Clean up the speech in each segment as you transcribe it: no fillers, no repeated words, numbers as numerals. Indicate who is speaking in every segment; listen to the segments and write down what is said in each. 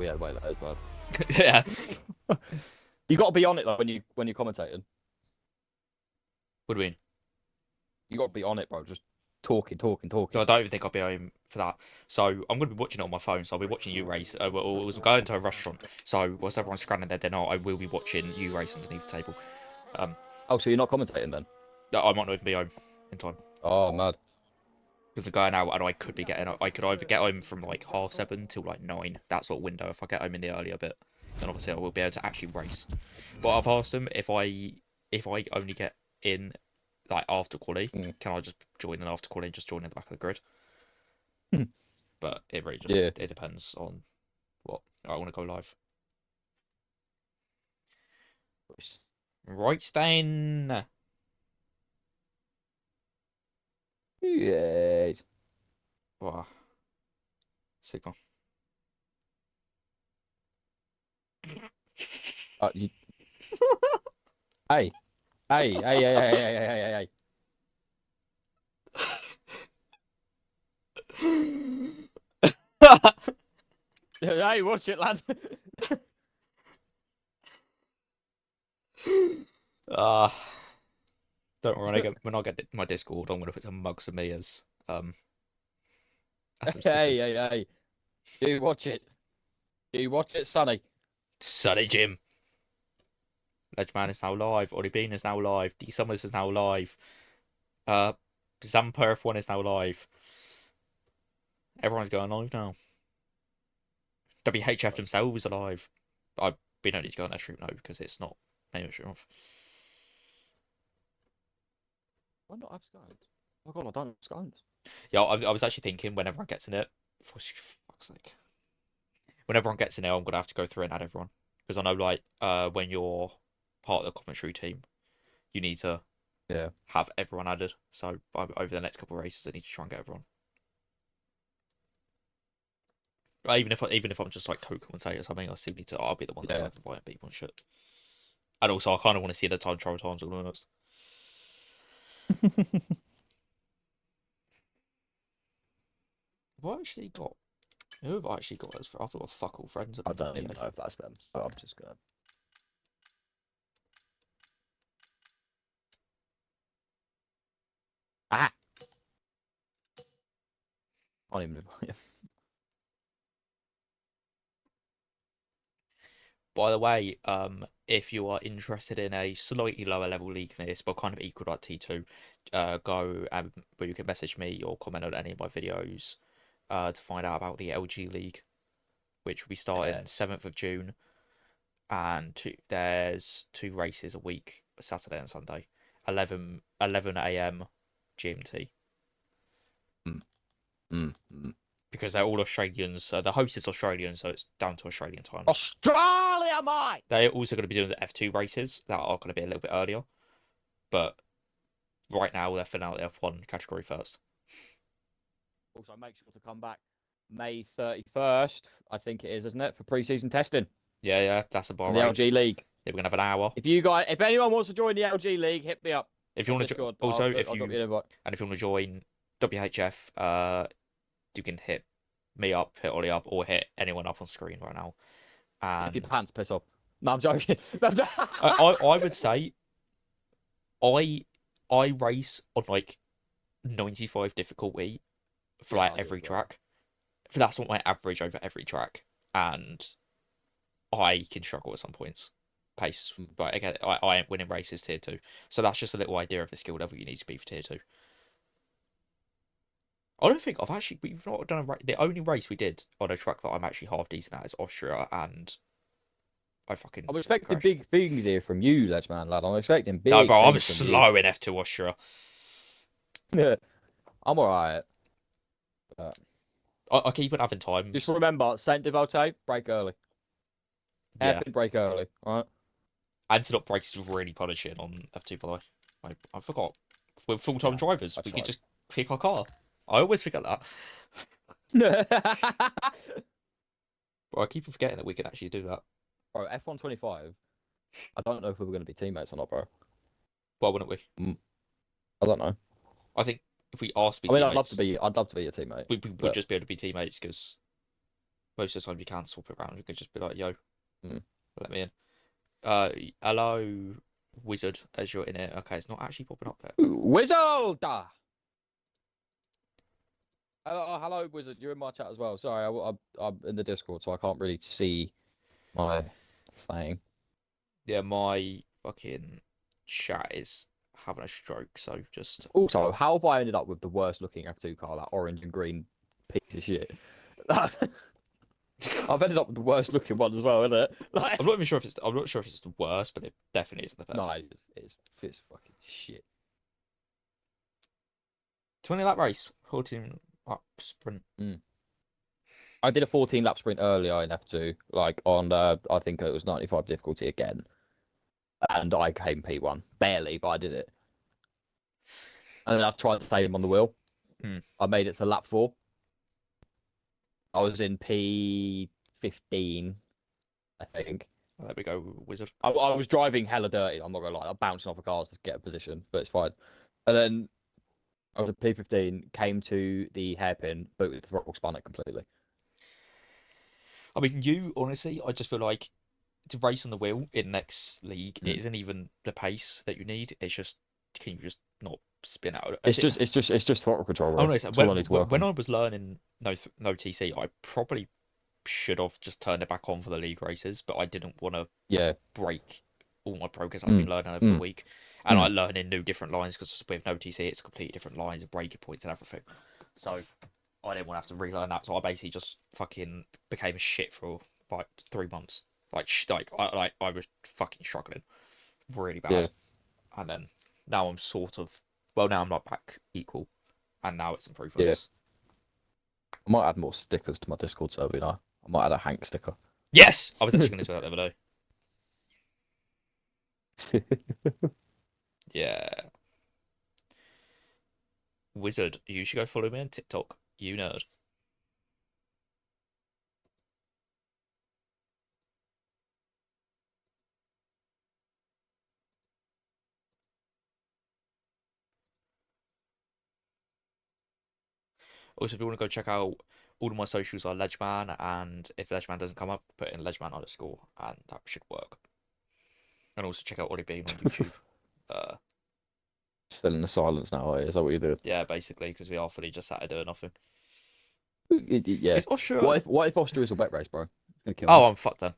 Speaker 1: Yeah, wait, that is bad.
Speaker 2: Yeah.
Speaker 1: You got to be on it though when you're commentating.
Speaker 2: What do you mean?
Speaker 1: You got to be on it, bro. Just talking, talking,
Speaker 2: So I
Speaker 1: talking.
Speaker 2: don't even think I'll be home for that. So I'm going to be watching it on my phone. So I'll be watching you race. We'll going to a restaurant. So whilst everyone's scanning their dinner, I will be watching you race underneath the table. Um,
Speaker 1: Oh, so you're not commentating then?
Speaker 2: I might not even be home in time
Speaker 1: Oh, mad.
Speaker 2: because the going out and I could be getting. I could either get home from like 7:30 till like 9. That sort of window. If I get home in the earlier bit, then obviously I will be able to actually race. But I've asked them if I only get in like after quali,
Speaker 1: Mm.
Speaker 2: can I just join an after quali and just join in the back of the grid? But it really just
Speaker 1: Yeah.
Speaker 2: it depends on what I want to go live. Right then.
Speaker 1: Yes.
Speaker 2: Wow. Signal.
Speaker 1: You... Hey, hey, hey, hey, hey, hey, hey, hey, hey. Hey, watch it, lad.
Speaker 2: uh don't worry, when I get my Discord, I'm gonna put some mugs of me as some
Speaker 1: Hey,
Speaker 2: stickers.
Speaker 1: hey, hey. Do you watch it? Do you watch it, Sonny?
Speaker 2: Sunny Jim. Ledgeman is now live. Ollie Bean is now live. D Summers is now live. Uh Zampa F1 is now live. Everyone's going live now. WHF themselves are live. We don't need to go on their stream now because it's not name stream off.
Speaker 1: Why not have scones? Oh god, I don't have scones.
Speaker 2: Yeah, I was actually thinking whenever I get in it, for fuck's sake, when everyone gets in there, I'm gonna have to go through and add everyone because I know like when you're part of the commentary team, you need to
Speaker 1: Yeah.
Speaker 2: have everyone added. So over the next couple of races, I need to try and get everyone. Even if I'm just like co-commentator or something, I still need to. I'll be the one that's
Speaker 1: Yeah.
Speaker 2: like inviting people and shit. And also, I kind of want to see the time trial times all honest. Have I actually got? Who have I actually got as? I've got fuck all friends at
Speaker 1: I
Speaker 2: the
Speaker 1: don't even
Speaker 2: minute.
Speaker 1: know if that's them, so I'm just gonna. Ah! I don't even know.
Speaker 2: By the way, if you are interested in a slightly lower level league than this, but kind of equal like T2, go where you can message me or comment on any of my videos to find out about the LG League, which will be starting
Speaker 1: Yeah.
Speaker 2: 7th of June, and there's 2 races a week, Saturday and Sunday, 11 a.m. GMT,
Speaker 1: Mm, mm, mm.
Speaker 2: because they're all Australians. The host is Australian, so it's down to Australian times.
Speaker 1: Australia, mate!
Speaker 2: They're also going to be doing the F2 races that are going to be a little bit earlier, but right now they're filling out the F1 category first.
Speaker 1: Also, make sure to come back May 31st, I think it is, isn't it, for pre-season testing
Speaker 2: Yeah, that's a bar
Speaker 1: in the
Speaker 2: rate.
Speaker 1: LG League.
Speaker 2: Yeah, we're gonna have an hour.
Speaker 1: If anyone wants to join the LG League, hit me up
Speaker 2: If you
Speaker 1: on
Speaker 2: want to
Speaker 1: Discord.
Speaker 2: also
Speaker 1: I'll drop you an invite.
Speaker 2: if you want to join WHF, you can hit me up, hit Ollie up, or hit anyone up on screen right now.
Speaker 1: If your
Speaker 2: And
Speaker 1: pants piss off. No, I'm joking.
Speaker 2: I would say I I race on like 95 difficulty for
Speaker 1: Yeah,
Speaker 2: like
Speaker 1: I do
Speaker 2: every
Speaker 1: as well.
Speaker 2: track. That's what my average over every track, and I can struggle at some points. Pace,
Speaker 1: Mm.
Speaker 2: but again, I ain't winning races tier 2, so that's just a little idea of the skill level you need to be for tier 2. I don't think we've not done the only race we did on a track that I'm actually half decent at is Austria, and I fucking
Speaker 1: I'm expecting
Speaker 2: crashed.
Speaker 1: big things here from you, Ledgeman, lad. I'm expecting
Speaker 2: No,
Speaker 1: big
Speaker 2: bro, I'm
Speaker 1: things from you.
Speaker 2: slow in F2 Austria.
Speaker 1: I'm alright.
Speaker 2: I keep on having
Speaker 1: Just
Speaker 2: times.
Speaker 1: remember, Saint Devote, break early.
Speaker 2: Yeah,
Speaker 1: Hairpin break early. Alright?
Speaker 2: anti-lock brakes is really punishing on F2, by the way. I forgot. With full-time
Speaker 1: Yeah,
Speaker 2: drivers,
Speaker 1: I
Speaker 2: we could
Speaker 1: tried.
Speaker 2: just pick our car. I always forget that. But I keep forgetting that we can actually do that.
Speaker 1: Bro, F125. I don't know if we were going to be teammates or not, bro.
Speaker 2: Why wouldn't we?
Speaker 1: Mm, I don't know.
Speaker 2: I think if we asked to be
Speaker 1: I mean,
Speaker 2: teammates,
Speaker 1: I'd love to be your teammate,
Speaker 2: we would
Speaker 1: but
Speaker 2: just be able to be teammates because most of the time you can't swap it around. You could just be like, yo,
Speaker 1: Mm.
Speaker 2: let me in. Hello, wizard, as you're in it. Okay, it's not actually popping up there.
Speaker 1: Wizard! Hello, Wizard. You're in my chat as well. Sorry, I'm in the Discord, so I can't really see my thing.
Speaker 2: Yeah, my fucking chat is having a stroke, so just.
Speaker 1: Also, how have I ended up with the worst looking F2 car, that orange and green piece of shit? I've ended up with the worst looking one as well, isn't it? Like,
Speaker 2: I'm not even sure if it's. I'm not sure if it's the worst, but it definitely isn't the
Speaker 1: no,
Speaker 2: best.
Speaker 1: it's fucking shit.
Speaker 2: 20 lap race, 14 lap sprint.
Speaker 1: Mm. I did a 14 lap sprint earlier in F2, like on I think it was 95 difficulty again, and I came P1 barely, but I did it. And then I tried the same on the wheel.
Speaker 2: Hmm.
Speaker 1: I made it to lap 4. I was in P15, I think.
Speaker 2: There we go, wizard.
Speaker 1: I was driving hella dirty. I'm not gonna lie. I'm bouncing off of cars to get a position, but it's fine. And then I was at P15, came to the hairpin, booted the throttle, spun it completely.
Speaker 2: I mean, you honestly, I just feel like to race on the wheel in next league, it
Speaker 1: Mm.
Speaker 2: isn't even the pace that you need. It's just, can you just not spin out?
Speaker 1: It's just throttle control,
Speaker 2: Oh
Speaker 1: bro.
Speaker 2: no,
Speaker 1: That's all I need to work
Speaker 2: when
Speaker 1: on.
Speaker 2: I was learning no TC, I probably should have just turned it back on for the league races, but I didn't want to
Speaker 1: Yeah.
Speaker 2: break all my progress I've been
Speaker 1: Mm.
Speaker 2: learning over the
Speaker 1: Mm.
Speaker 2: week. And I
Speaker 1: Mm.
Speaker 2: learn in new different lines because with no TC, it's completely different lines and breaking points and everything. So I didn't want to have to relearn that. So I basically just fucking became a shit for like 3 months. I was fucking struggling really
Speaker 1: Yeah.
Speaker 2: bad. And then now I'm sort of, well, now I'm not back equal. And now it's
Speaker 1: Yeah.
Speaker 2: improvements.
Speaker 1: I might add more stickers to my Discord server, you know. I might add a Hank sticker.
Speaker 2: Yes! I was actually going to do that the other day. Yeah. Wizard, you should go follow me on TikTok. You nerd. Also, if you want to go check out all of my socials are Ledgeman, and if Ledgeman doesn't come up, put in Ledgeman underscore, and that should work. And also check out Ollie Bean on YouTube.
Speaker 1: Just filling the silence now, is that what you do?
Speaker 2: Yeah, basically, because we are fully just sat here doing nothing.
Speaker 1: Yeah.
Speaker 2: Is Austria?
Speaker 1: What if Austria is a wet race, bro? It's gonna kill me.
Speaker 2: Oh, I'm fucked then.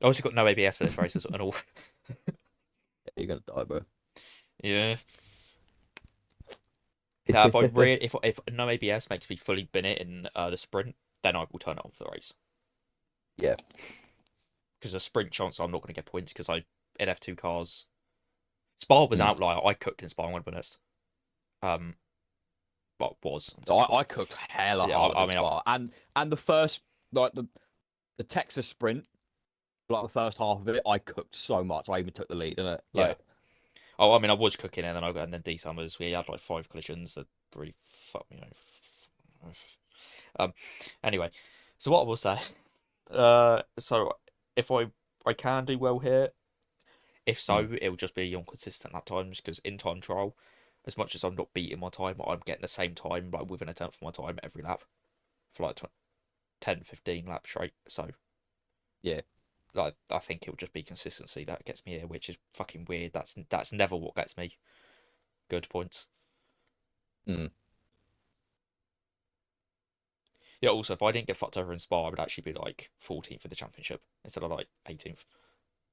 Speaker 2: I also got no ABS for this race and all.
Speaker 1: Yeah, you're gonna die, bro.
Speaker 2: Yeah. Now, if no ABS makes me fully bin it in the sprint, then I will turn it on for the race.
Speaker 1: Yeah.
Speaker 2: Because the sprint chance I'm not going to get points because I in F2 cars. Spa was an outlier. I cooked in Spa, I'm going to be honest. But was.
Speaker 1: I cooked hella hard in Spa. And the first, like the Texas sprint, like the first half of it, I cooked so much. I even took the lead in it. Like,
Speaker 2: Yeah. Oh, I mean, I was cooking and then D Summers. We had like 5 collisions that really fucked me. Anyway, so what I will say, so if I can do well here, if so, it'll just be on consistent lap times because in time trial, as much as I'm not beating my time, I'm getting the same time, like within a tenth of my time every lap for like 10, 15 laps straight. So
Speaker 1: yeah.
Speaker 2: like I think it'll just be consistency that gets me here, which is fucking weird. That's never what gets me good points.
Speaker 1: Mm.
Speaker 2: Yeah, also, if I didn't get fucked over in Spa, I would actually be like 14th in the championship instead of like 18th.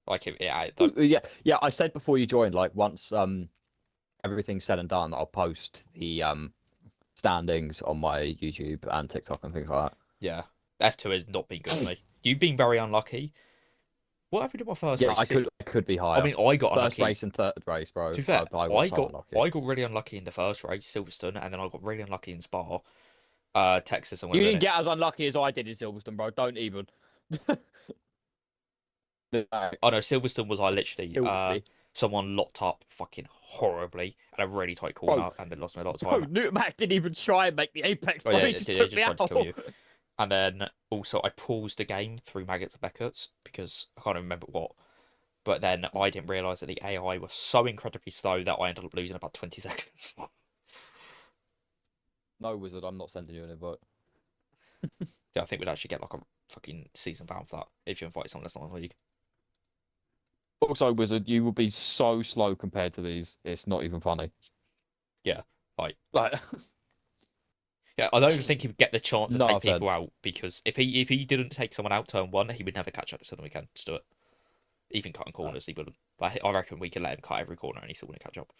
Speaker 2: Like,
Speaker 1: Yeah. I said before you joined, like once everything's said and done, I'll post the standings on my YouTube and TikTok and things like that.
Speaker 2: yeah, F2 has not been good for me. You've been very unlucky. What happened in my first
Speaker 1: Yeah,
Speaker 2: race?
Speaker 1: I could be
Speaker 2: I
Speaker 1: higher.
Speaker 2: mean, I got
Speaker 1: First
Speaker 2: unlucky.
Speaker 1: race and third race, bro.
Speaker 2: To be fair,
Speaker 1: I was so unlucky.
Speaker 2: I got really unlucky in the first race, Silverstone, and then I got really unlucky in Spa, Texas, and
Speaker 1: You didn't
Speaker 2: Winners.
Speaker 1: get as unlucky as I did in Silverstone, bro. Don't even.
Speaker 2: Oh no, Silverstone was I literally
Speaker 1: Killed me.
Speaker 2: someone locked up fucking horribly at a really tight
Speaker 1: Bro,
Speaker 2: corner and it lost me a lot of
Speaker 1: bro,
Speaker 2: time.
Speaker 1: Newton Mac didn't even try and make the apex,
Speaker 2: Oh
Speaker 1: bro.
Speaker 2: yeah,
Speaker 1: He
Speaker 2: it
Speaker 1: just
Speaker 2: did. It
Speaker 1: took
Speaker 2: just
Speaker 1: me
Speaker 2: tried to
Speaker 1: out.
Speaker 2: kill you. And then also I paused the game through maggots and Beckett's because I can't remember what. But then I didn't realise that the AI was so incredibly slow that I ended up losing about 20 seconds.
Speaker 1: No, Wizard, I'm not sending you an invite.
Speaker 2: Yeah, I think we'd actually get like a fucking season ban for that if you invite someone that's not in the league.
Speaker 1: Also, Wizard, you will be so slow compared to these. It's not even funny.
Speaker 2: Yeah, like
Speaker 1: Like,
Speaker 2: yeah, I don't even think he would get the chance to
Speaker 1: no
Speaker 2: take people
Speaker 1: offense.
Speaker 2: out because if he didn't take someone out turn one, he would never catch up to the weekend to do it. Even cutting corners, he wouldn't. But I reckon we could let him cut every corner and he still wouldn't catch up.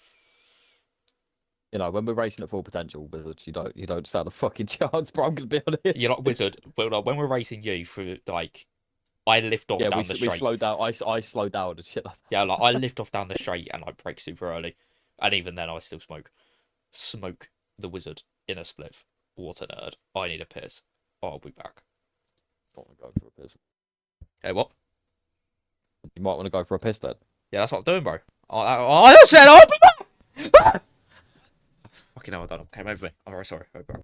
Speaker 1: You know, when we're racing at full potential, Wizards, you don't stand a fucking chance. Bro, I'm gonna be
Speaker 2: You're
Speaker 1: honest.
Speaker 2: like Wizard. Well, like, when we're racing you through like, I lift off
Speaker 1: Yeah, we
Speaker 2: down the
Speaker 1: we
Speaker 2: straight.
Speaker 1: slowed down. I slowed down and shit like
Speaker 2: Yeah, like
Speaker 1: that.
Speaker 2: I lift off down the straight and I brake super early, and even then I still smoke the Wizard in a spliff. What a nerd! I need a piss. I'll be back.
Speaker 1: I want to go for a piss.
Speaker 2: Hey, what?
Speaker 1: You might want to go for a piss then.
Speaker 2: Yeah, that's what I'm doing, bro. I said I'll be back. Fucking hell, I done. Came over me. I'm very sorry. Oh, bro.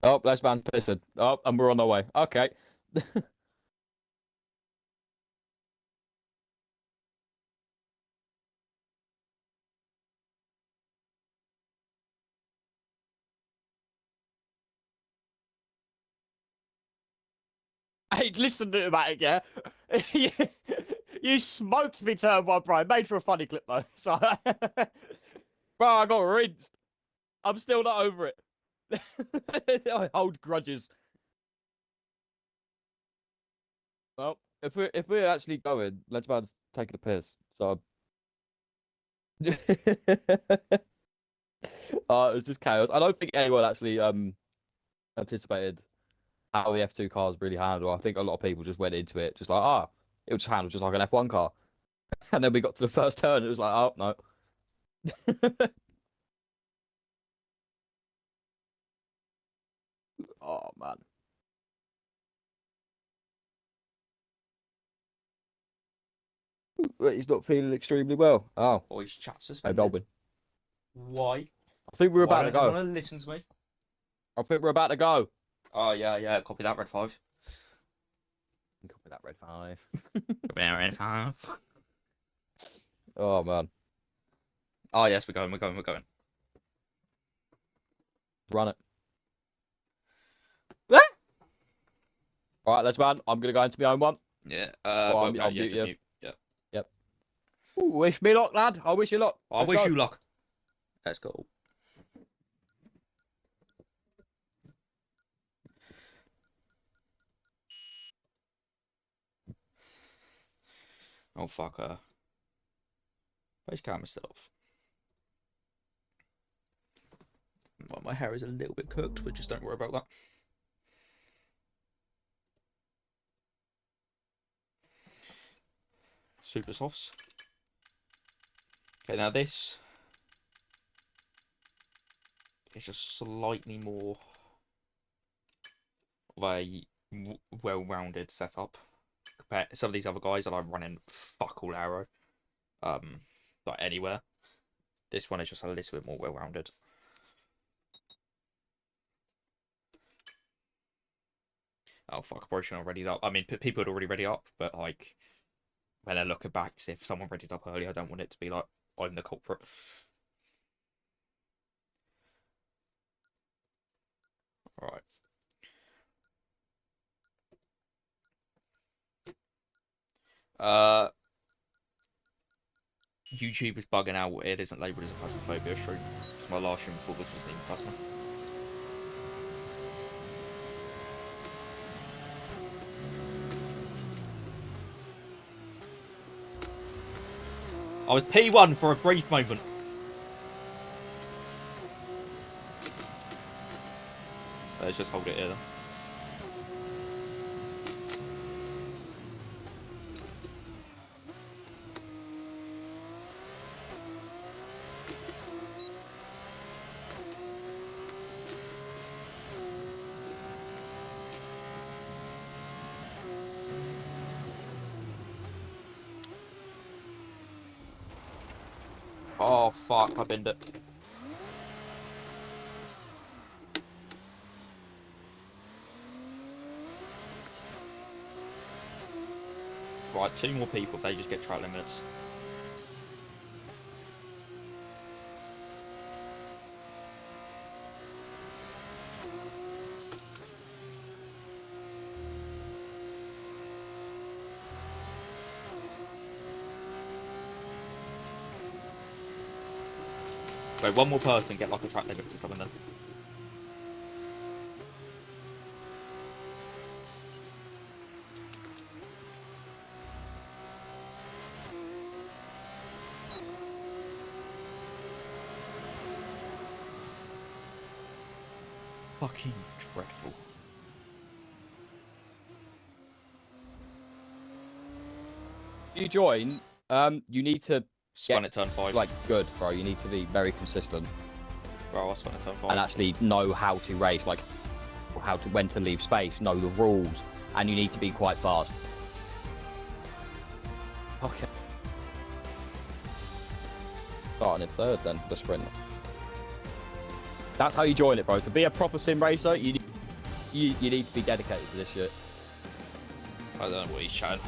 Speaker 1: Oh, let's ban pissing. Oh, and we're on our way. Okay. Hey, listen to it, yeah. you, you smoked me turn one, bro. Made for a funny clip though. So, bro, I got rinsed. I'm still not over it. I hold grudges. Well, if we're actually going, let's man's taking a piss. So, it was just chaos. I don't think anyone actually anticipated how the F2 cars really handle. I think a lot of people just went into it just like, it would just handle just like an F1 car. And then we got to the first turn, it was like, oh no. Oh man. But he's not feeling extremely well. Oh,
Speaker 2: Voice chat
Speaker 1: maybe I'll
Speaker 2: suspended.
Speaker 1: win.
Speaker 2: Why?
Speaker 1: I think we're
Speaker 2: Why
Speaker 1: about to
Speaker 2: don't they
Speaker 1: go.
Speaker 2: want to listen to me?
Speaker 1: I think we're about to go.
Speaker 2: Oh yeah, yeah. Copy that, Red 5.
Speaker 1: Copy that, Red 5.
Speaker 2: Copy that, Red 5.
Speaker 1: Oh man.
Speaker 2: Oh yes, we're going. We're going. We're going.
Speaker 1: Run it.
Speaker 2: Ah!
Speaker 1: All right, let's man. I'm gonna go into my own one.
Speaker 2: Yeah.
Speaker 1: Well,
Speaker 2: Well, no,
Speaker 1: I'll
Speaker 2: yeah,
Speaker 1: mute
Speaker 2: just
Speaker 1: you.
Speaker 2: mute. Yeah.
Speaker 1: Yep. Ooh, wish me luck, lad. I wish you luck.
Speaker 2: I
Speaker 1: Let's
Speaker 2: wish
Speaker 1: go.
Speaker 2: you luck. Let's go. Oh fuck. Face cam myself. Well, my hair is a little bit cooked, but just don't worry about that. Super softs. Okay, now this is just slightly more of a well-rounded setup compared to some of these other guys that I'm running fuck all arrow. Like anywhere. This one is just a little bit more well-rounded. Oh fuck, I probably shouldn't have readied up. I mean, people had already ready up, but like when they're looking back, if someone readied up early, I don't want it to be like I'm the culprit. All right. YouTube is bugging out. It isn't labelled as a Phasmophobia stream. Because my last stream before this wasn't even Phasma. I was P1 for a brief moment. Let's just hold it here then. Oh, fuck, I binned it. Right, 2 more people if they just get track limits. Wait, 1 more person get like a track limit or something then. Fucking dreadful.
Speaker 1: If you join, you need to
Speaker 2: Spun it turn 5.
Speaker 1: like good, bro. You need to be very consistent
Speaker 2: Bro, I spun it turn 5.
Speaker 1: and actually know how to race, like when to leave space, know the rules, and you need to be quite fast. Okay. Starting in 3rd then for the sprint. That's how you join it, bro. To be a proper sim racer, you need to be dedicated to this shit.
Speaker 2: I don't know what he's chatting.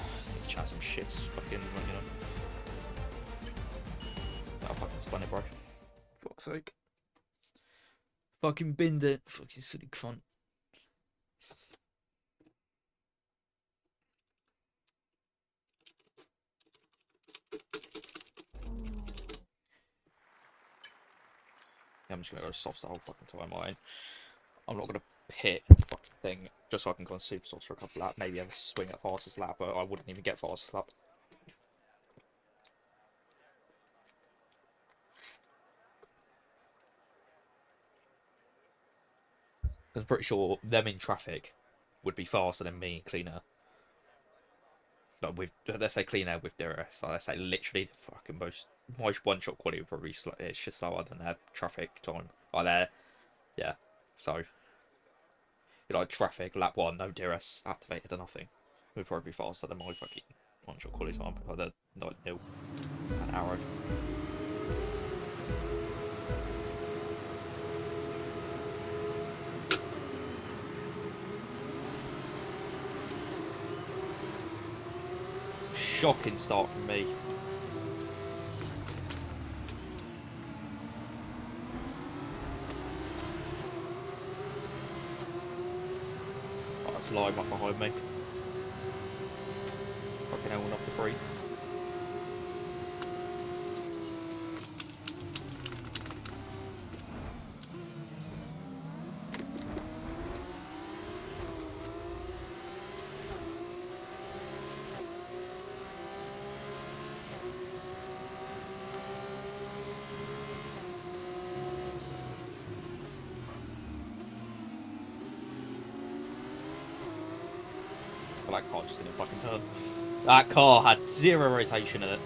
Speaker 2: He's chatting some shit. Fucking, you know. I fucking spun it, bro. Fuck's sake. Fucking binned it. Fucking silly cunt. Yeah, I'm just gonna go soft the whole fucking time. I'm not gonna pit the fucking thing just so I can go on super softs for a couple laps. Maybe have a swing at fastest lap, but I wouldn't even get fastest lap. I'm pretty sure them in traffic would be faster than me clean air. But with, let's say clean air with DRS, let's say literally the fucking most one-shot quality would probably it's just slower than their traffic time. Like their, yeah. So, you know, like traffic, lap 1, no DRS activated or nothing. Would probably be faster than my fucking one-shot quality time. Like the like nil and arrow. Shocking start from me. Oh, that's live up behind me. Fucking hell, enough to breathe. That car just didn't fucking turn. That car had 0 rotation in it.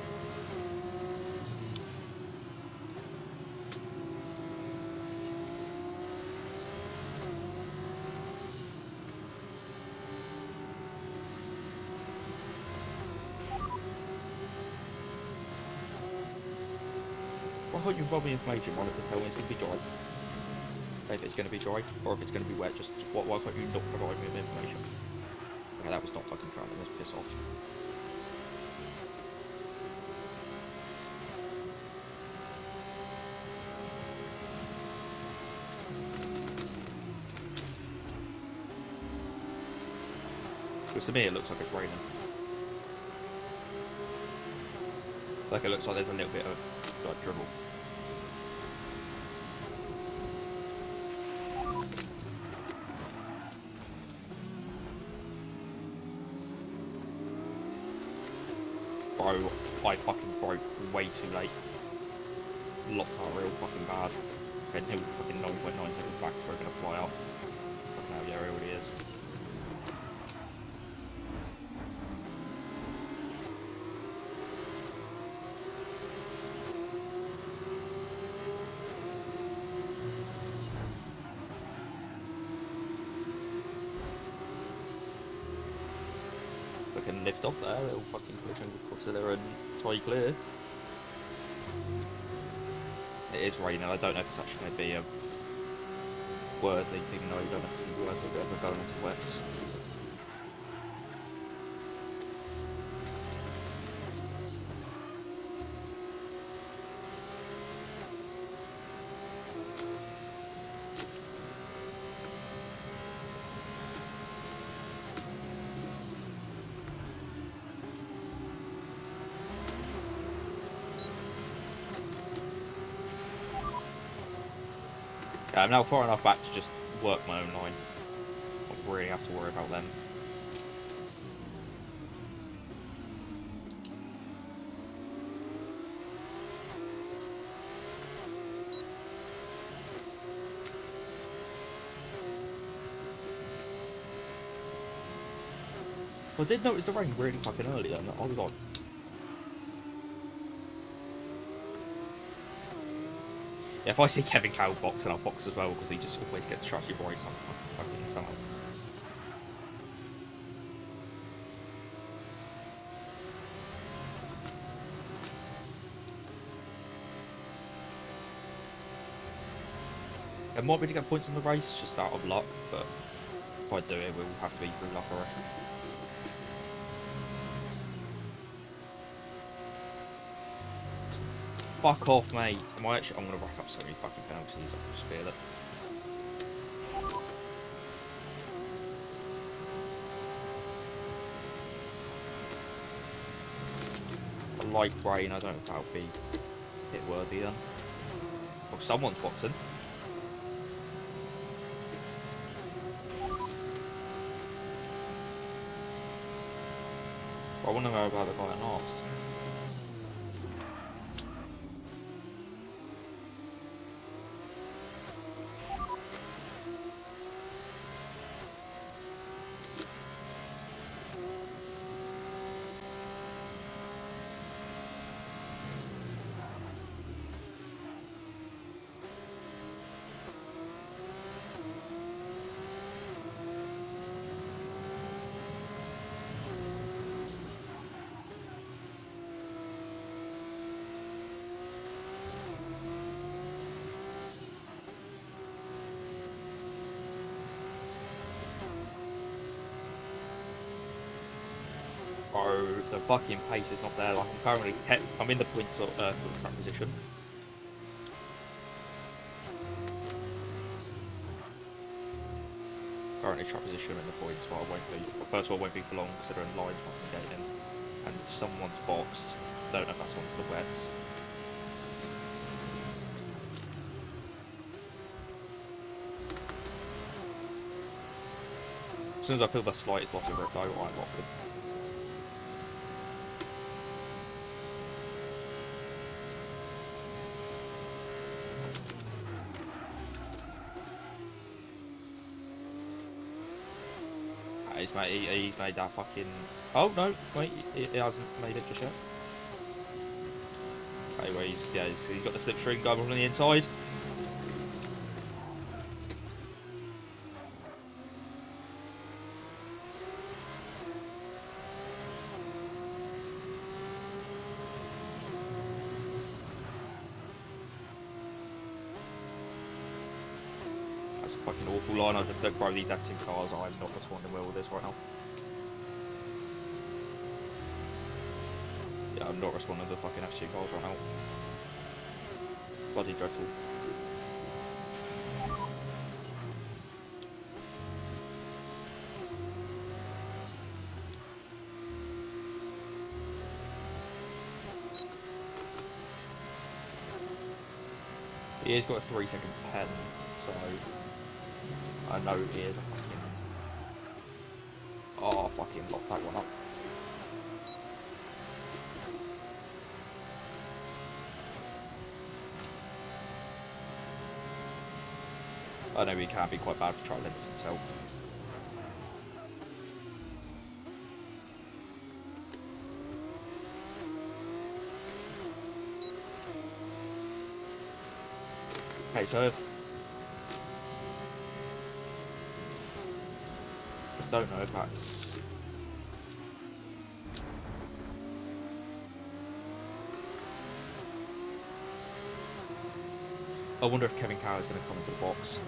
Speaker 2: Why can't you involve me information on it to tell when it's going to be dry? If it's going to be dry, or if it's going to be wet, just why can't you not provide me with information? Okay, that was not fucking travelling, let's piss off. Because to me it looks like it's raining. Like it looks like there's a little bit of like dribble. Bro, I fucking broke way too late. Locked out real fucking bad. Okay, nearly fucking 9.9 seconds back, so we're gonna fly out. Fucking hell, yeah, it already is. We can lift off there, little fucking collision with Godzilla and tie clear. it is raining. I don't know if it's actually going to be a worthy thing. No, you don't have to be worthy of ever going into wets. Yeah, I'm now far enough back to just work my own line. Don't really have to worry about them. I did notice the rain really fucking early then. I was like, yeah, if I see Kevin Cow box, and I'll box as well because he just always gets trashy boys on fucking somehow. It might be to get points in the race just out of luck, but if I do it, we'll have to be through luck, I reckon. Fuck off, mate. I'm gonna rack up so many fucking penalties. I can just feel it. A light rain. I don't know if that'll be hit worthy then. Well, someone's boxing. I want to know about the guy I asked. Bro, the fucking pace is not there. Like I'm in the points of for the track position. Currently track position in the points, but I won't be. Well, first of all, won't be for long considering lines fucking getting in, and someone's boxed. Don't know if that's one to the wets. As soon as I feel the slightest loss of grip, though, I'm locked in. He's made that fucking... Oh, no, wait, he hasn't made it just yet. Anyway, he's got the slipstream going on the inside. That's a fucking awful line. I just don't bro these F2 cars. I'm not responding well with this right now. Yeah, I'm not responding to the fucking F2 cars right now. Bloody dreadful. He has got a 3-second pen, so I know he is a fucking... Oh, fucking lock that one up. I know he can be quite bad for track limits himself. Okay, so if... I don't know if that's... I wonder if Kevin Carroll is going to come into the box.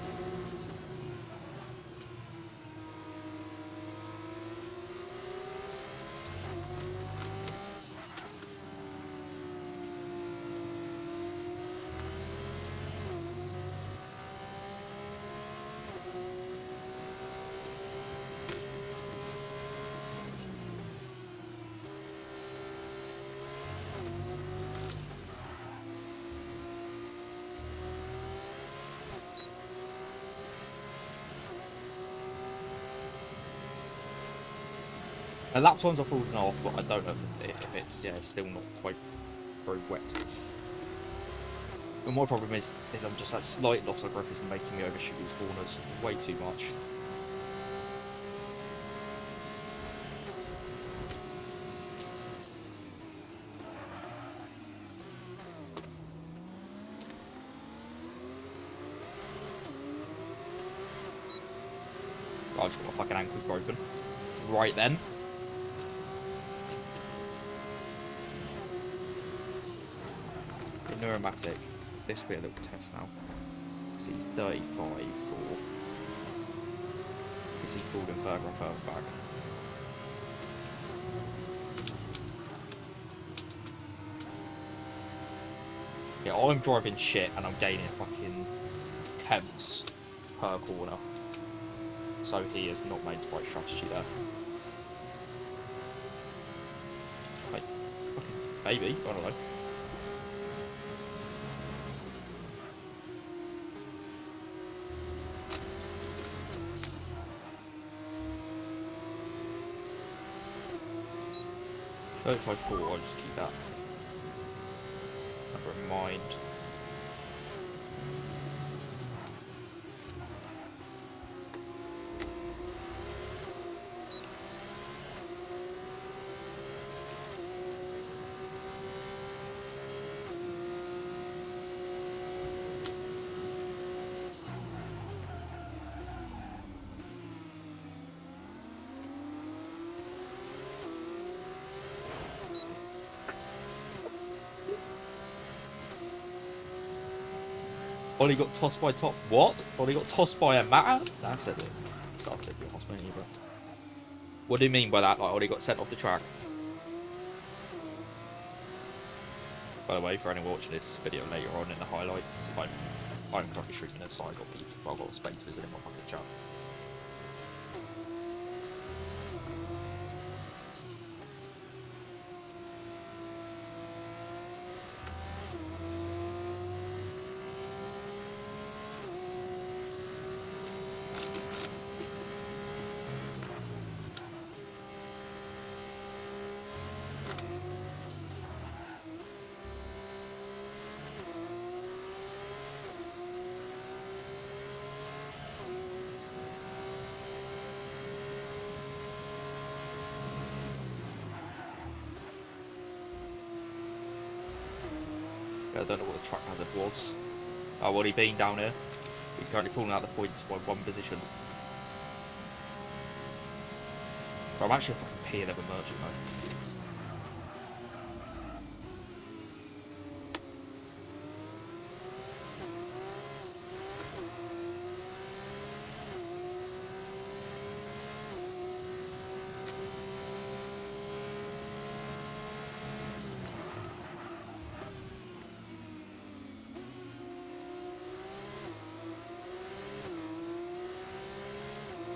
Speaker 2: The lap times are falling off, but I don't know if it's still not quite very wet. But my problem is I'm just that slight loss of grip is making me overshoot these corners way too much. I've just got my fucking ankles broken. Right then. Neuromatic. This will be a little test now. Because he's 35 for. Is he falling further and further back? Yeah, I'm driving shit and I'm gaining fucking tenths per corner. So he has not made the right strategy there. Like, maybe, I don't know. Don't try 4, I'll just keep that number in mind. Ollie got tossed by top. What? Ollie got tossed by a man? That's a bit. Started with hospital, bro. What do you mean by that? Like, Ollie got sent off the track? By the way, for anyone watching this video later on in the highlights, I'm currently streaming it, so I got people. I've got space visiting my fucking chat. I don't know what the track hazard was. Oh, well, he's been down here. He's currently falling out of the points by 1 position. But I'm actually a fucking P11 merchant though.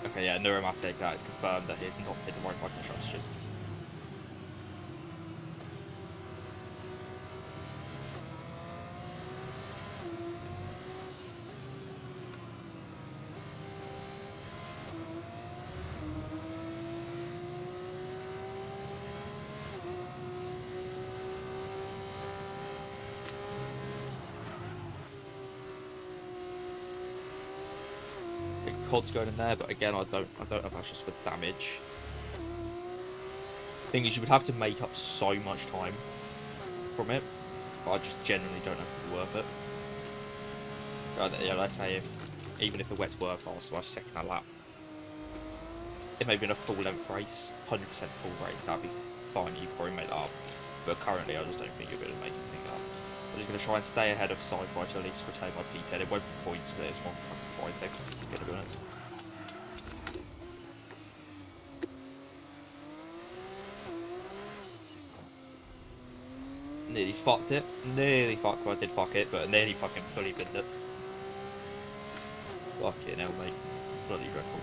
Speaker 2: Okay, yeah, Neuromatic, that is confirmed that he's not hit the right fucking strategy. COD's going in there, but again, I don't know if that's just for damage. Thing is, you would have to make up so much time from it, but I just genuinely don't know if it'd be worth it. Yeah, let's say even if the wet's were faster by a second a lap, it may be in a full length race, 100% full race, that'd be fine. You could probably make that up, but currently, I just don't think you're going to make anything up. I'm just going to try and stay ahead of Sci-Fi to at least retain my P10. It won't be points, but it's more fucking pride thing, to be honest. Nearly fucked it. Nearly fucked. Well, I did fuck it, but nearly fucking fully binned it. Fucking hell, mate. Bloody dreadful.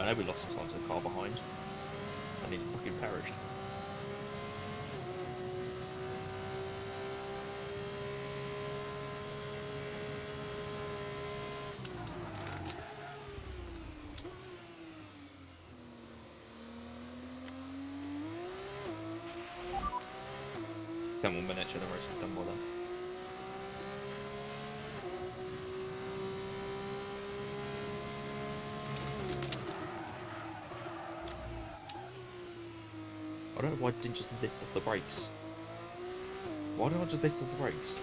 Speaker 2: I know we lost some time to the car behind. And he fucking perished. Ten more minutes and the race is done by then. I don't know why I didn't just lift off the brakes. Why didn't I just lift off the brakes?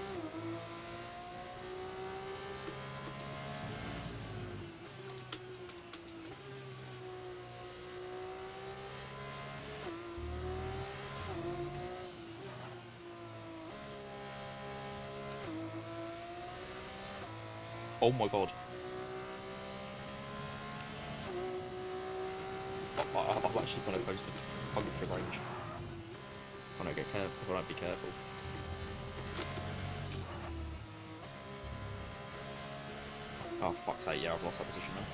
Speaker 2: Oh my god. I'm actually gonna close the puncture range. If I don't get careful, if I don't be careful. Oh fuck's sake, yeah, I've lost that position now.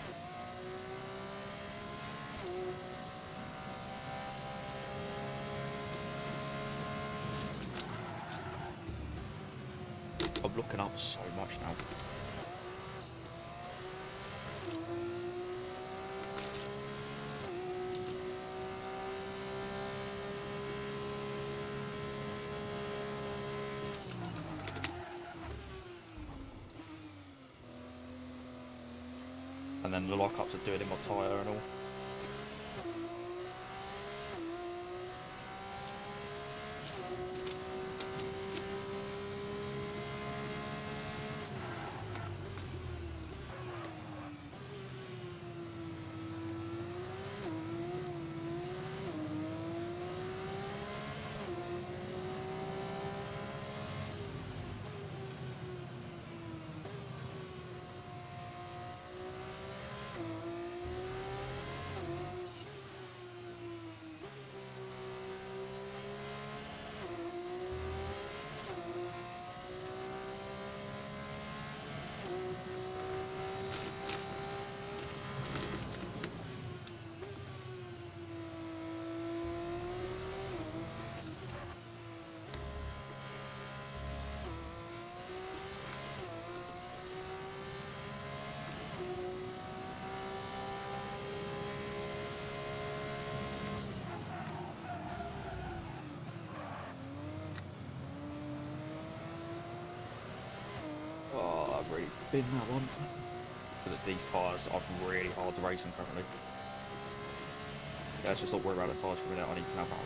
Speaker 2: I'm looking up so much now. And then the lockups are doing in my tyre and all. Oh, I've really been that one. But these tyres are really hard to race in currently. Yeah, let's just not worry about the tyres for a minute. I need to know how.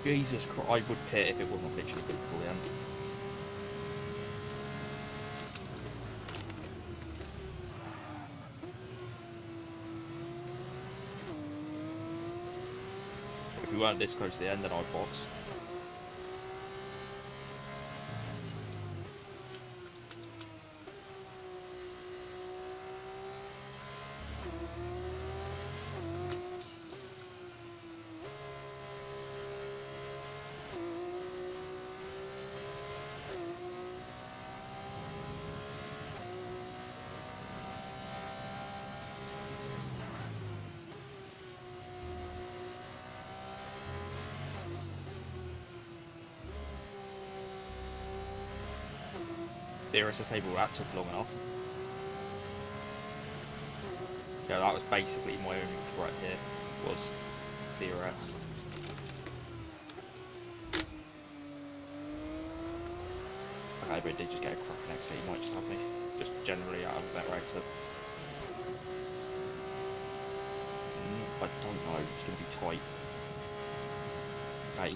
Speaker 2: Jesus Christ, I would pit if it wasn't literally good for the end. If we weren't this close to the end, then I'd box. DRS disable, that took long enough. Yeah, that was basically my only threat here, was DRS. Okay, but he did just get a crack next to it, he might just have me. Just generally out of a better exit. I don't know, it's going to be tight. Hey.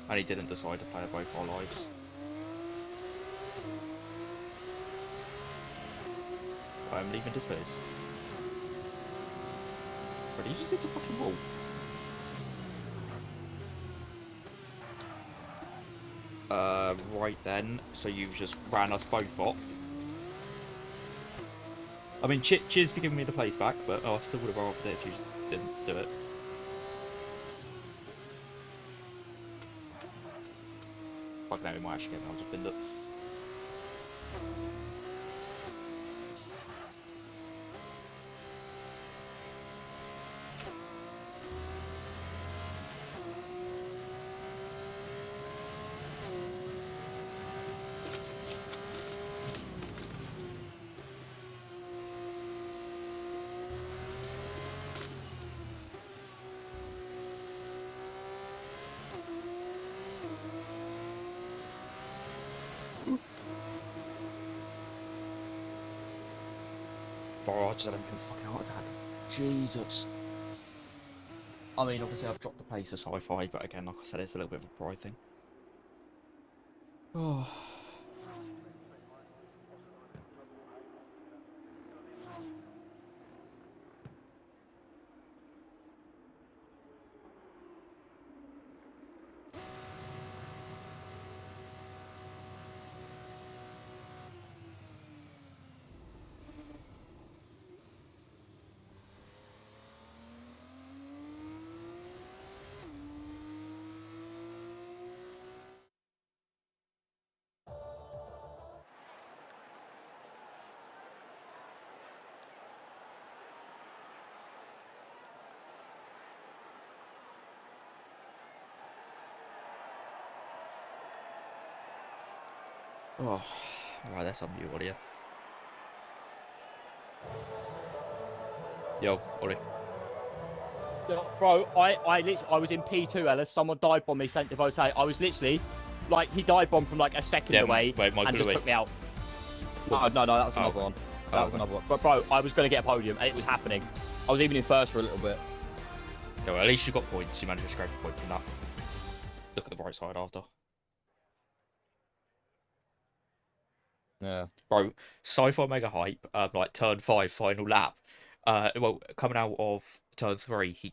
Speaker 2: And he didn't decide to play both our lives. I'm leaving this place. But he just hit a fucking wall. Right then. So you've just ran us both off. I mean, cheers for giving me the place back, but I still would have rolled it if you just didn't do it. Fuck no, we might actually get out of binned it. Oh, I just had a fucking heart attack. Jesus. I mean, obviously I've dropped the place to sci-fi, but again, like I said, it's a little bit of a pride thing. Oh. Oh. Right, that's on mute audio. Yo, Ollie.
Speaker 1: Bro, I was in P2, Ellis. Someone dive bombed me, sent to vote. I was literally, like, he dive bombed from like a second away and just took me out. Oh, no, that was another one. That was another one. But bro, I was going to get a podium and it was happening. I was even in first for a little bit.
Speaker 2: Yeah, well, at least you got points. You managed to scrape a point from that. Look at the bright side after.
Speaker 1: Yeah.
Speaker 2: Bro, sci-fi mega hype, like turn 5 final lap. Well, coming out of turn 3, he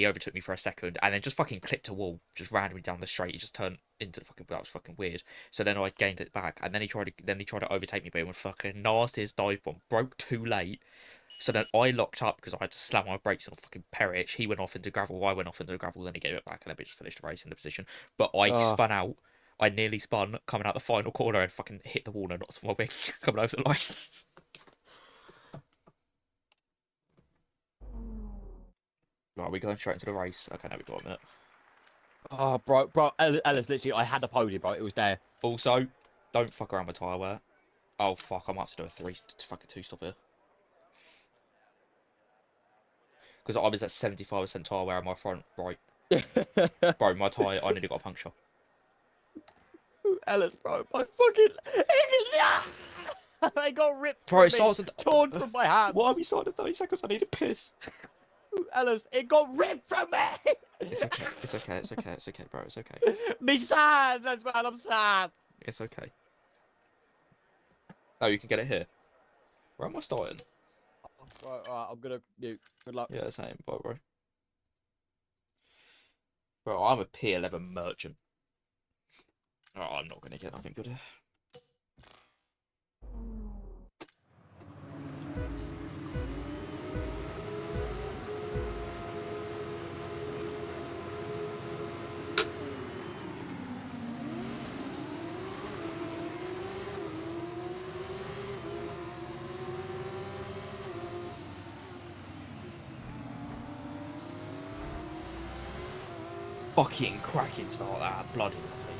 Speaker 2: overtook me for a second and then just fucking clipped a wall, just randomly down the straight. He just turned into the fucking, that was fucking weird. So then I gained it back, and then he tried to overtake me, but it was fucking nastiest dive bomb. Broke too late. So then I locked up because I had to slam my brakes on fucking Perich. He went off into gravel, I went off into gravel, then he gave it back, and then we just finished the race in the position. But I spun out. I nearly spun coming out the final corner and fucking hit the wall and knocked my wing coming over the line. Right, are we going straight into the race? Okay, now we've got a minute.
Speaker 1: Oh, bro, Ellis, literally, I had a podium, bro. It was there.
Speaker 2: Also, don't fuck around with tyre wear. Oh, fuck, I might have to do a fucking two-stop here. Because I was at 75% tyre wear on my front right. Bro, my tyre, I nearly got a puncture.
Speaker 1: Ellis, bro, my fucking... I got ripped
Speaker 2: Bro,
Speaker 1: from me, torn from my hands.
Speaker 2: Why are we starting 30 seconds? I need a piss.
Speaker 1: Ellis, it got ripped from me.
Speaker 2: It's okay, it's okay, it's okay, it's okay, bro, it's okay.
Speaker 1: Me sad, that's man, I'm sad.
Speaker 2: It's okay. Oh, you can get it here. Where am I starting?
Speaker 1: Right, I'm gonna mute. Good luck.
Speaker 2: Yeah, same, bye, bro. Bro, I'm a P11 merchant. Oh, I'm not gonna get nothing good here. Fucking cracking start that. Bloody lovely.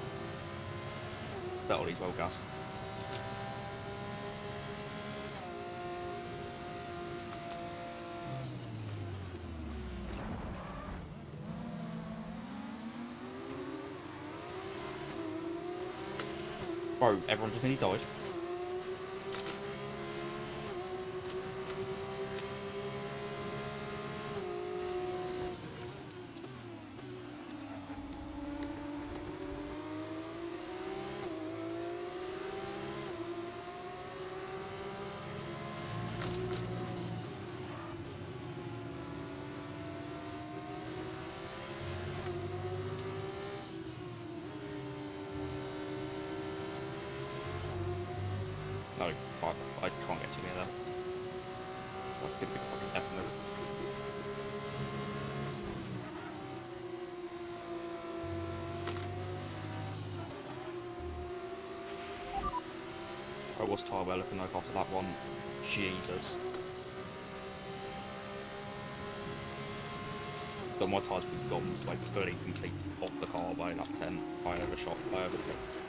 Speaker 2: Bet Ollie's well gassed. Bro, everyone just nearly died. No, fuck, I can't get too near them. So that's gonna be a fucking death move. I was Tyrwell looking like after that one. Jesus. But my tyres were gone, like fully complete off the car by lap 10. I overshot, I overcooked.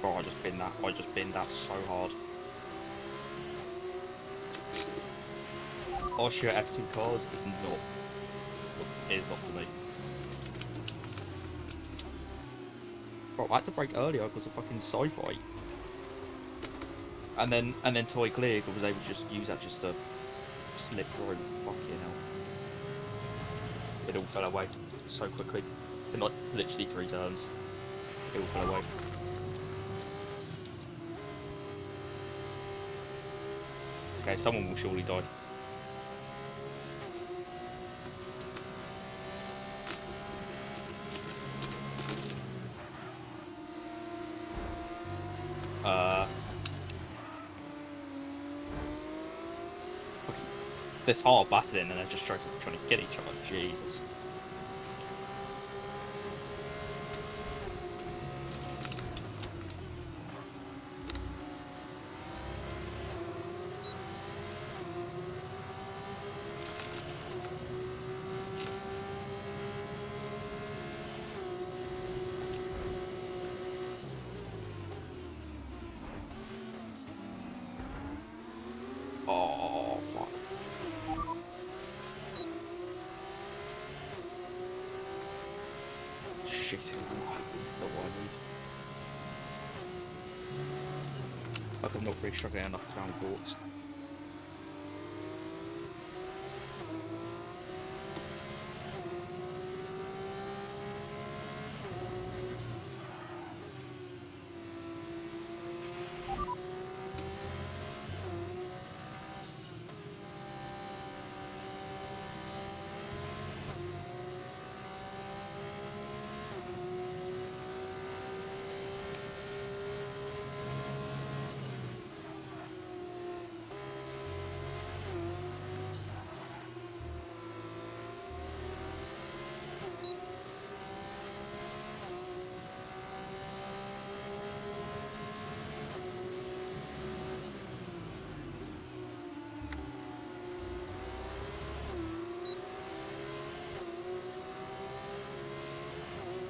Speaker 2: Oh, I just binned that so hard. Austria F2 cars is not for me. Bro, I had to brake earlier because of fucking sci-fi. And then Toy Clear was able to just use that just to slip through. Fucking hell. It all fell away so quickly. In like literally 3 turns. It all fell away. Okay, someone will surely die. This hard battling and they're just trying to get each other. Jesus. Oh, fuck. Shit. Not what I need. Like I'm not really struggling enough down courts.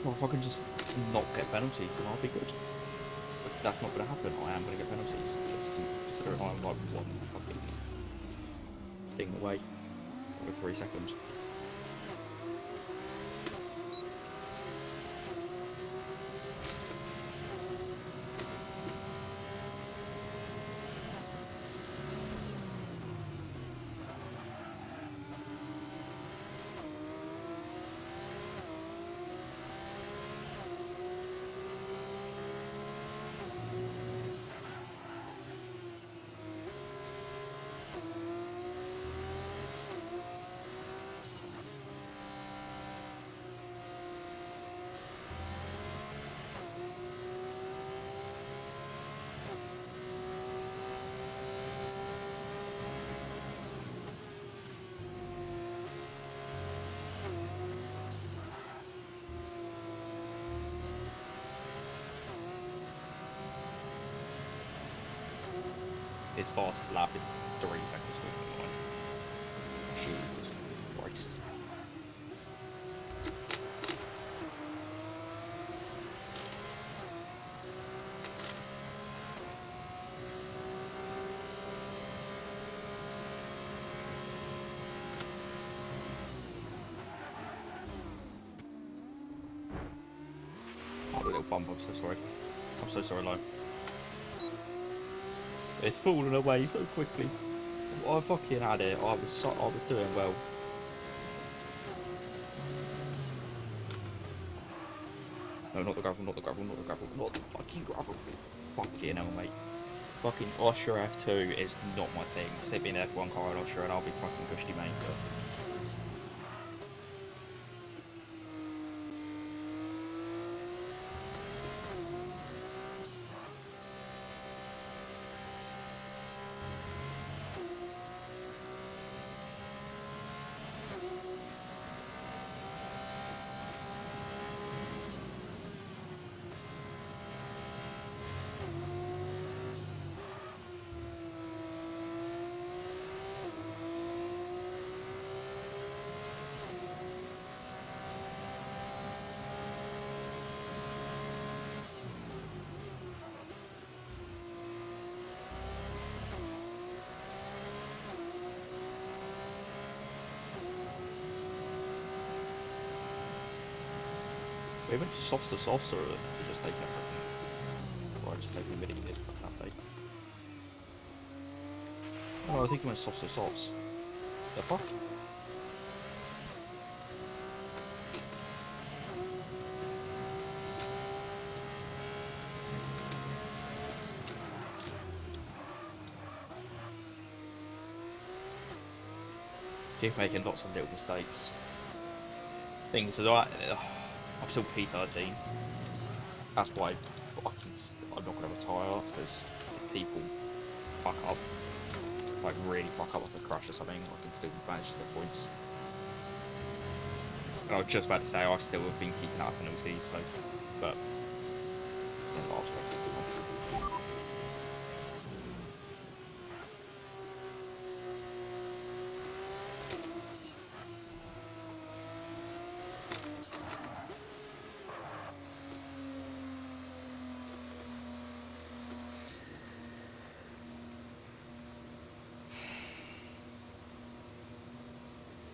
Speaker 2: Well, if I can just not get penalties, then I'll be good. But that's not going to happen. I am going to get penalties. Just considering I'm like one fucking thing away with 3 seconds. his fastest lap is 3 seconds quicker than mine. Jesus Christ. Oh, the little bump, I'm so sorry. I'm so sorry, Lime. It's falling away so quickly. I fucking had it. I was doing well. No, not the gravel, not the gravel, not the gravel, not the fucking gravel. Fucking hell, mate. Fucking Austria F2 is not my thing. Stick me in an F1 car in Austria and I'll be fucking cushy, mate. But we went softer, or we just taking it. Or just taking a mini this fucking update. Oh, I think we went softer. The fuck? Keep making lots of little mistakes. Things is alright. I'm still P13. That's why I'm not going to retire, because if people fuck up, like really fuck up like a crash or something, I can still manage to get points. And I was just about to say I still have been keeping up penalties, so, but yeah, last one.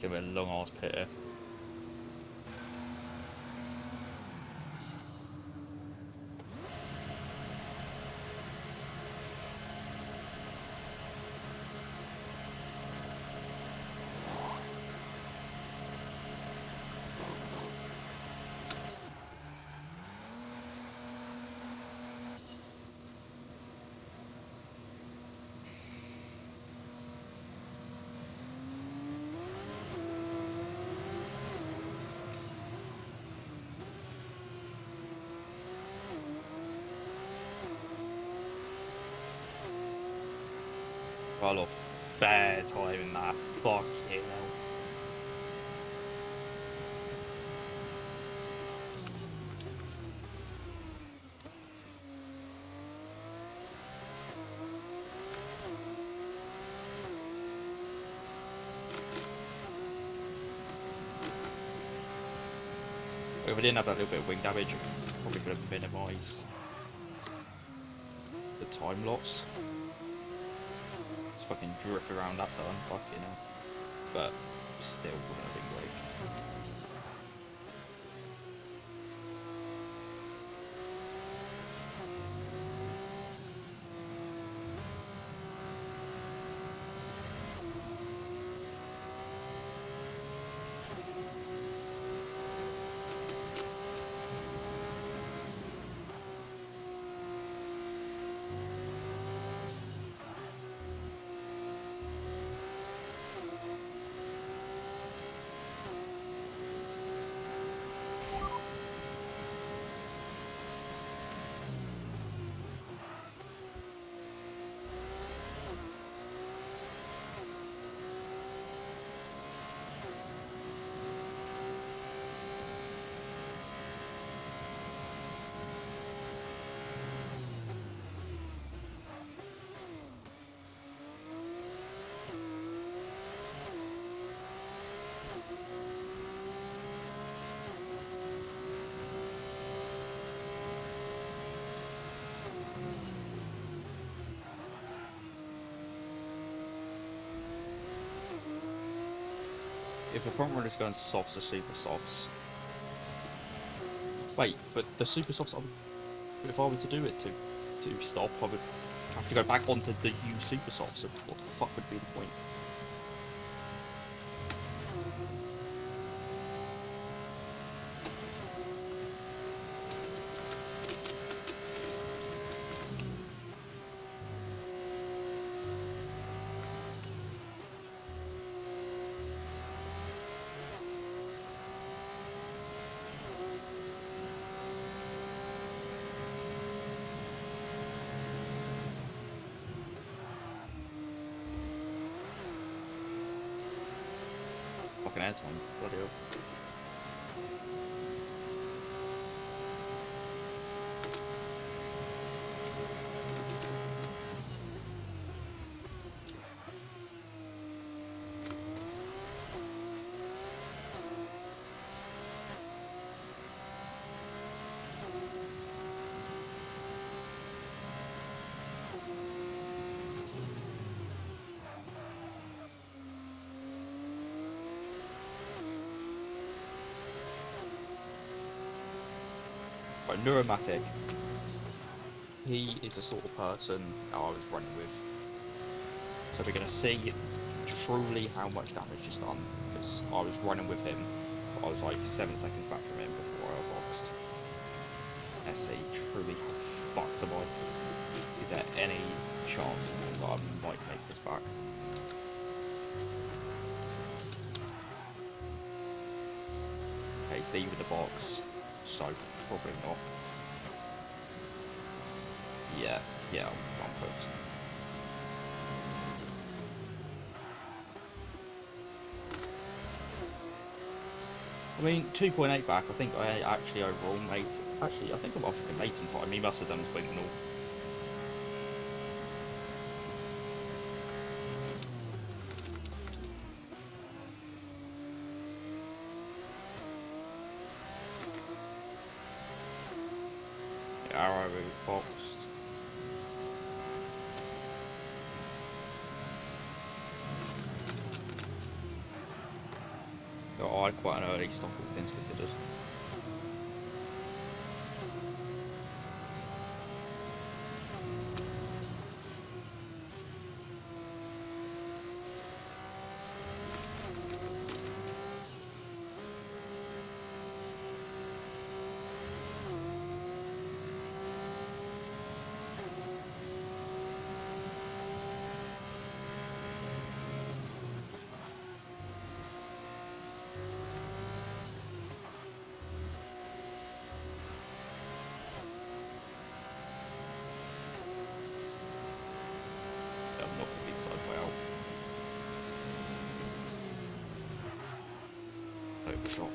Speaker 2: Give it a long ass pit here. I love bare time in that. Fuck you know. If I didn't have that little bit of wing damage, I probably could have minimised the time loss. Just fucking drift around that turn, fuck you know. But still wouldn't have been great. if the front runner's going softs or super softs. Wait, but the super softs, if I were to do it to stop, I would have to go back onto the U super softs. So what the fuck would be the point? Fucking ads one, bloody hell. Right, Neuromatic. He is the sort of person I was running with. So we're going to see truly how much damage is done, because I was running with him, but I was like 7 seconds back from him before I boxed. Let's see truly how fucked am I. Is there any chance that I might make this back? Okay, he's leaving the box, so probably not. Yeah, I'm cooked. I mean, 2.8 back, I think I actually overall made... Actually, I think I made some time. He must have done his point and all. Arrow boxed. So I had quite an early stock, all things considered. I'm not going to be sci-fi out. Overshot.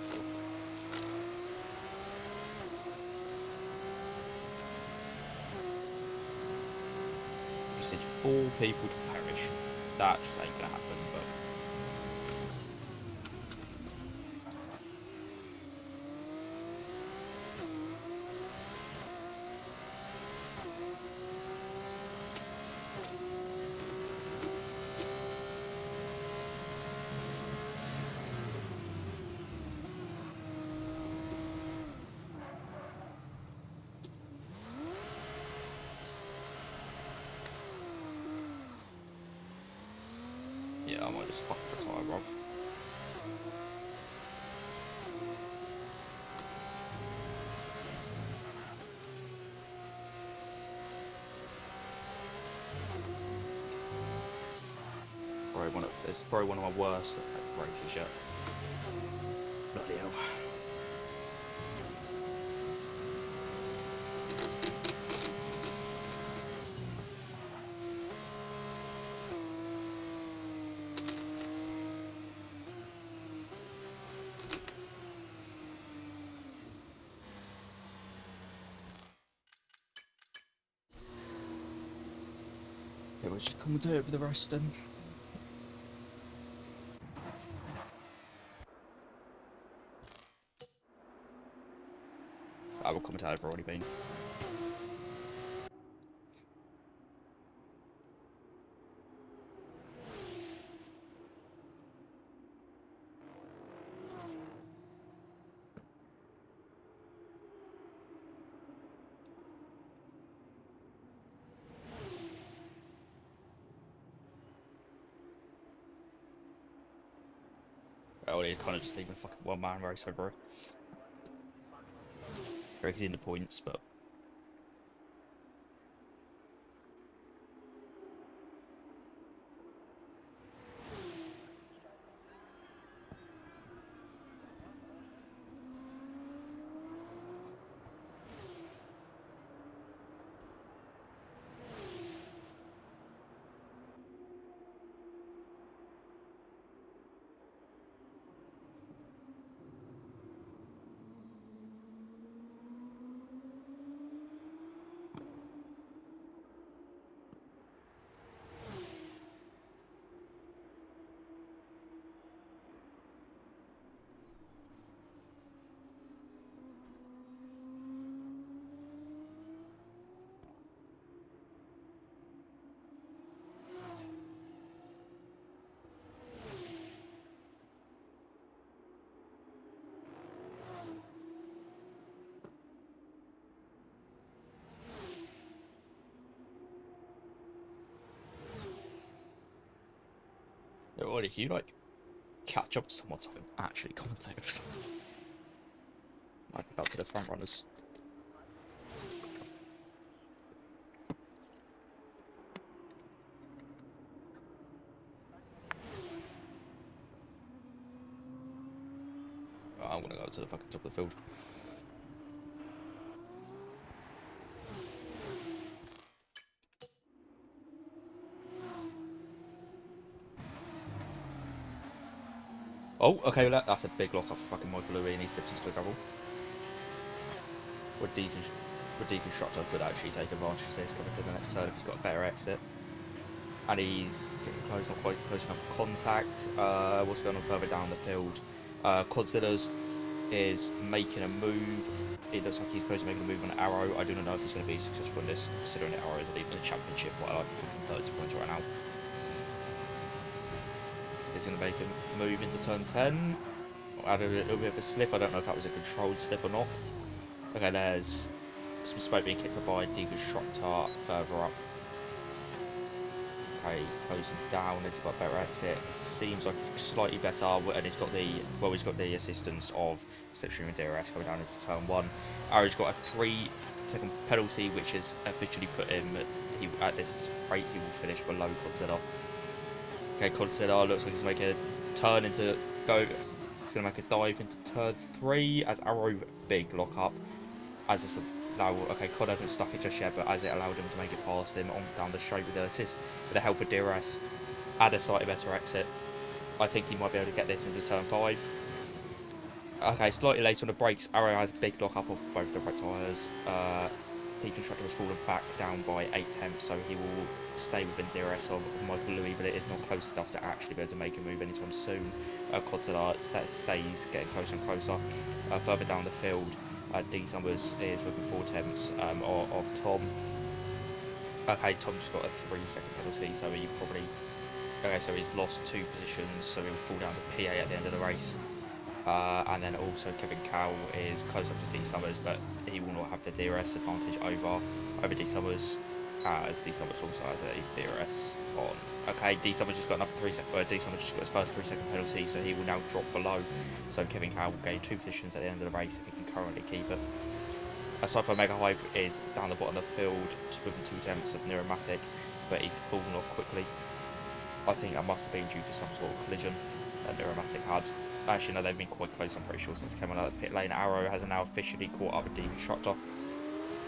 Speaker 2: Just need 4 people to perish. That just ain't gonna happen, but... yeah, I might just fuck the tyre off. It's probably one of my worst races yet. Bloody hell. Yeah, we'll just commentate over the rest then. I will commentate over already been. Ollie kind of just leaving a fucking one-man race over it. He's in the points, but Ollie, can you like catch up with someone so I can actually commentate with someone? Like up to the front runners. I'm gonna go to the fucking top of the field. Oh, okay, well that's a big lock off for fucking Michael Louis and he's dipped into the gravel. Would Deconstructor could actually take advantage of this coming to the next turn if he's got a better exit. And he's getting close, not quite close enough for contact. What's going on further down the field? Considers is making a move. It looks like he's close to making a move on Arrow. I do not know if he's going to be successful in this, considering that Arrow is leading the championship by like 30 points right now. He's going to make a move into turn 10. Added a little bit of a slip. I don't know if that was a controlled slip or not. Okay, there's some smoke being kicked up by Deconstructor further up. Okay, closing down, it's got a better exit. It seems like it's slightly better, and it's got the assistance of Slipstream and DRS coming down into turn 1. Arrow's got a 3-second penalty, which has officially put him at this rate. He will finish below Consider. Okay, Consider looks like he's making a turn into go. He's gonna make a dive into turn 3 as Arrow big lock up. As it's now, okay, Cod hasn't stuck it just yet, but as it allowed him to make it past him on down the straight with the assist, with the help of DRS, add a slightly better exit. I think he might be able to get this into turn 5. Okay, slightly late on the brakes. Arrow has a big lock up of both the right tyres. Deconstructor has fallen back down by 8/10, so he will stay within DRS of Michael Louis, but it is not close enough to actually be able to make a move anytime soon. Codsar stays getting closer and closer. Further down the field, D Summers is within 4/10 of Tom. Okay, Tom just got a 3-second penalty, so he probably... Okay, so he's lost 2 positions, so he will fall down to PA at the end of the race. And then also Kevin Cowell is close up to D Summers, but he will not have the DRS advantage over D Summers, as D Summers also has a DRS on. Okay, D Summers just got another 3-second. D Summers just got his first 3-second penalty, so he will now drop below. So Kevin Cowell will gain 2 positions at the end of the race if he can currently keep it. Aside from Mega Hype is down the bottom of the field within 2/10 of Neuromatic, but he's fallen off quickly. I think that must have been due to some sort of collision that Neuromatic had. Actually, no, they've been quite close, I'm pretty sure, since coming out of the pit lane. Arrow has now officially caught up with Deconstructor.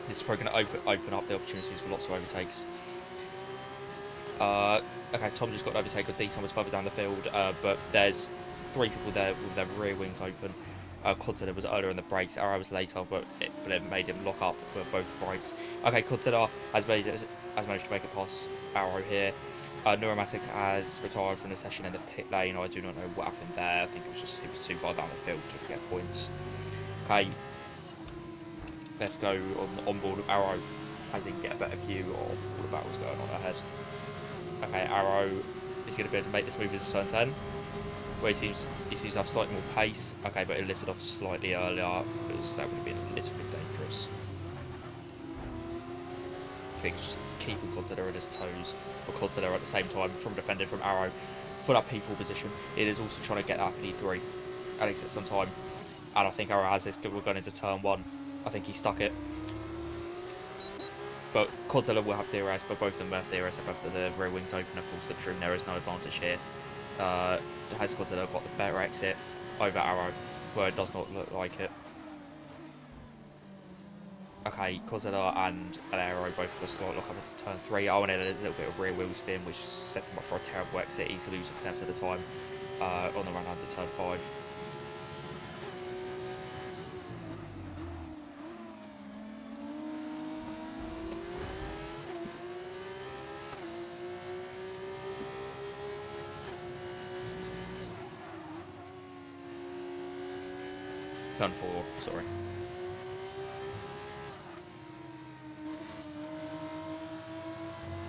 Speaker 2: This is probably going to open up the opportunities for lots of overtakes. Okay, Tom just got an overtake with D Summers further down the field, but there's 3 people there with their rear wings open. Consider was earlier in the brakes. Arrow was later, but it made him lock up with both brakes. Okay, Consider has managed to make it past Arrow here. Neuromatic has retired from the session in the pit lane. I do not know what happened there. I think it was too far down the field to get points. Okay, let's go on board with Arrow as he can get a better view of all the battles going on ahead. Okay, Arrow is going to be able to make this move into turn 10, where he seems to have slightly more pace. Okay, but it lifted off slightly earlier. That would have been a little bit dangerous. I think it's just keeping Consider at his toes, but Consider at the same time from defended from Arrow. for that P4 position. It is also trying to get that P3. At least it's on time. And I think Arrow has this. We're going into turn 1. I think he stuck it. But Godzilla will have DRS, but both of them have DRS after the rear wings open a full slipstream. There is no advantage here. Has Godzilla got the better exit over Arrow, where it does not look like it. Okay, Godzilla and Arrow both of the slot lock up into turn 3. I wanted a little bit of rear wheel spin, which sets him up for a terrible exit. He's losing attempts at a time on the run under turn 5. Turn 4, sorry.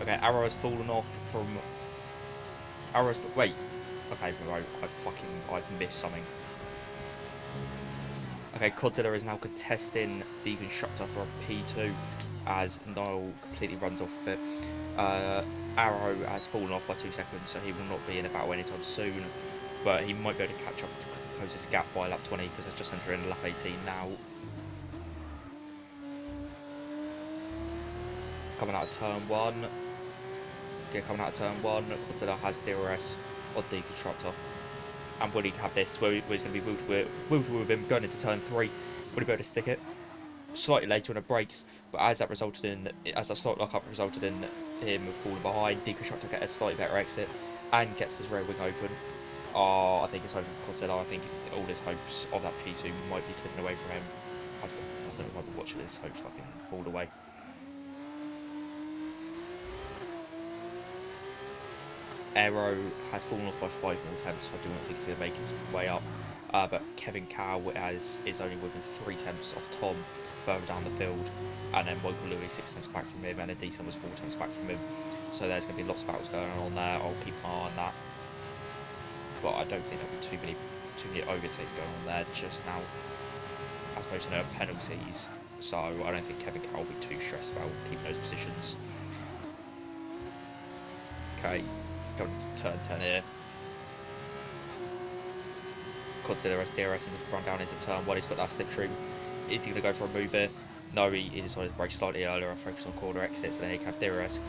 Speaker 2: Okay, Arrow has fallen off from... Wait. Okay, I've missed something. Okay, Godzilla is now contesting the constructor for a P2 as Niall completely runs off of it. Arrow has fallen off by 2 seconds, so he will not be in a battle anytime soon. But he might be able to catch up to close this gap by lap 20 because they're just entering lap 18 now. Coming out of turn 1. Yeah, coming out of turn 1, Godzilla has DRS on the constructor. And will he have this where he's going to be wheeled with him going into turn 3? Will he be able to stick it? Slightly later on it brakes, but as that slight lock up resulted in him falling behind, deconstructor gets a slightly better exit and gets his rear wing open. Oh, I think it's over for Godzilla. I think all his hopes of that P2 might be slipping away from him. I don't know if I've been watching his hopes fucking fall away. Arrow has fallen off by 5 minutes ahead, so I do not think he's going to make his way up. But Kevin Cow is only within 3 tenths of Tom further down the field, and then Michael Louis 6 tenths back from him, and then Decent was 4 tenths back from him. So there's going to be lots of battles going on there. I'll keep an eye on that. But I don't think there'll be too many overtakes going on there just now, as opposed to no penalties. So I don't think Kevin Cow will be too stressed about keeping those positions. Okay. Going to turn 10 here. Godzilla has DRS and run down into turn 1. He's got that slipstream. Is he going to go for a move here? No, he decided to brake slightly earlier and focus on corner exits, and then he can have DRS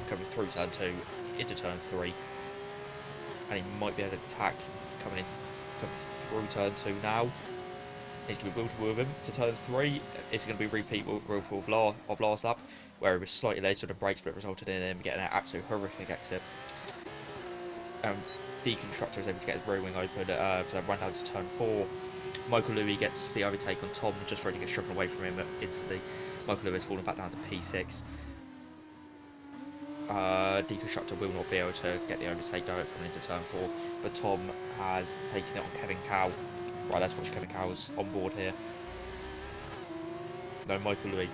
Speaker 2: coming through turn 2 into turn 3. And he might be able to attack coming through turn 2 now. He's going to be wheeled with him for turn 3. It's going to be a repeat of last lap, where he was slightly later to brakes, but it resulted in him getting an absolute horrific exit. Deconstructor is able to get his rear wing open for that run down to turn 4. Michael Louis gets the overtake on Tom, just ready to get stricken away from him instantly. Michael Louis has fallen back down to P6. Deconstructor will not be able to get the overtake direct coming into turn 4, but Tom has taken it on Kevin Cow. Right, let's watch Kevin Cow's on board here. No, Michael Louis.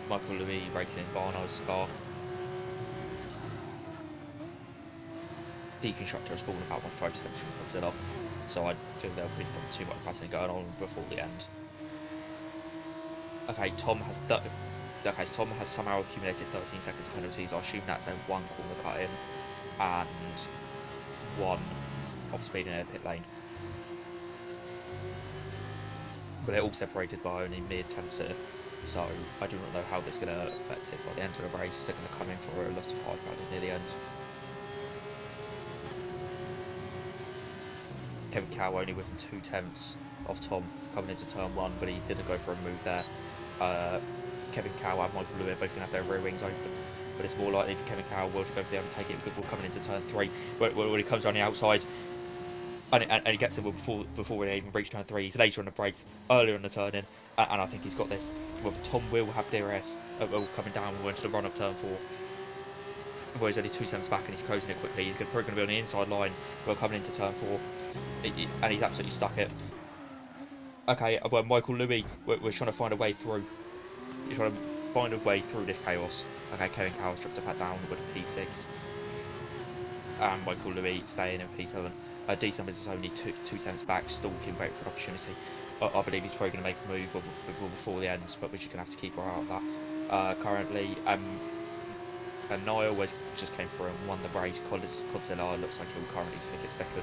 Speaker 2: Michael Louis racing Barnard's car. Deconstructor has fallen about by 5 seconds from Godzilla, so I feel there'll be not too much battling going on before the end. Okay, Tom has somehow accumulated 13 seconds of penalties. I assume that's a 1 corner cut in and 1 off speed in a pit lane. But they're all separated by only mere tenths here, so I do not know how this is going to affect it. By the end of the race, they're going to come in for a lot of hard battle near the end. Kevin Cow only within 2 tenths of Tom coming into turn 1, but he didn't go for a move there. Kevin Cow and Michael Louis are both going to have their rear wings open, but it's more likely for Kevin Cow to go for the overtake it before coming into turn 3. When he comes on the outside, and he gets it before they even reach turn 3. He's later on the brakes, earlier on the turn in, and I think he's got this. Well, Tom will have DRS coming down into the run of turn 4. Well, he's only 2 tenths back and he's closing it quickly. He's probably going to be on the inside line while coming into turn 4. And he's absolutely stuck it. Okay, well, Michael Louis, we're trying to find a way through. He's trying to find a way through this chaos. Okay, Kevin Cow's dropped a pad down with a P6. And Michael Louis staying in P7. D-Sum is only 2 tenths back, stalking, waiting for an opportunity. I believe he's probably going to make a move before the end, but we're just going to have to keep our eye on that. Currently, And Niall just came through and won the race. Godzilla looks like he'll currently stick at second.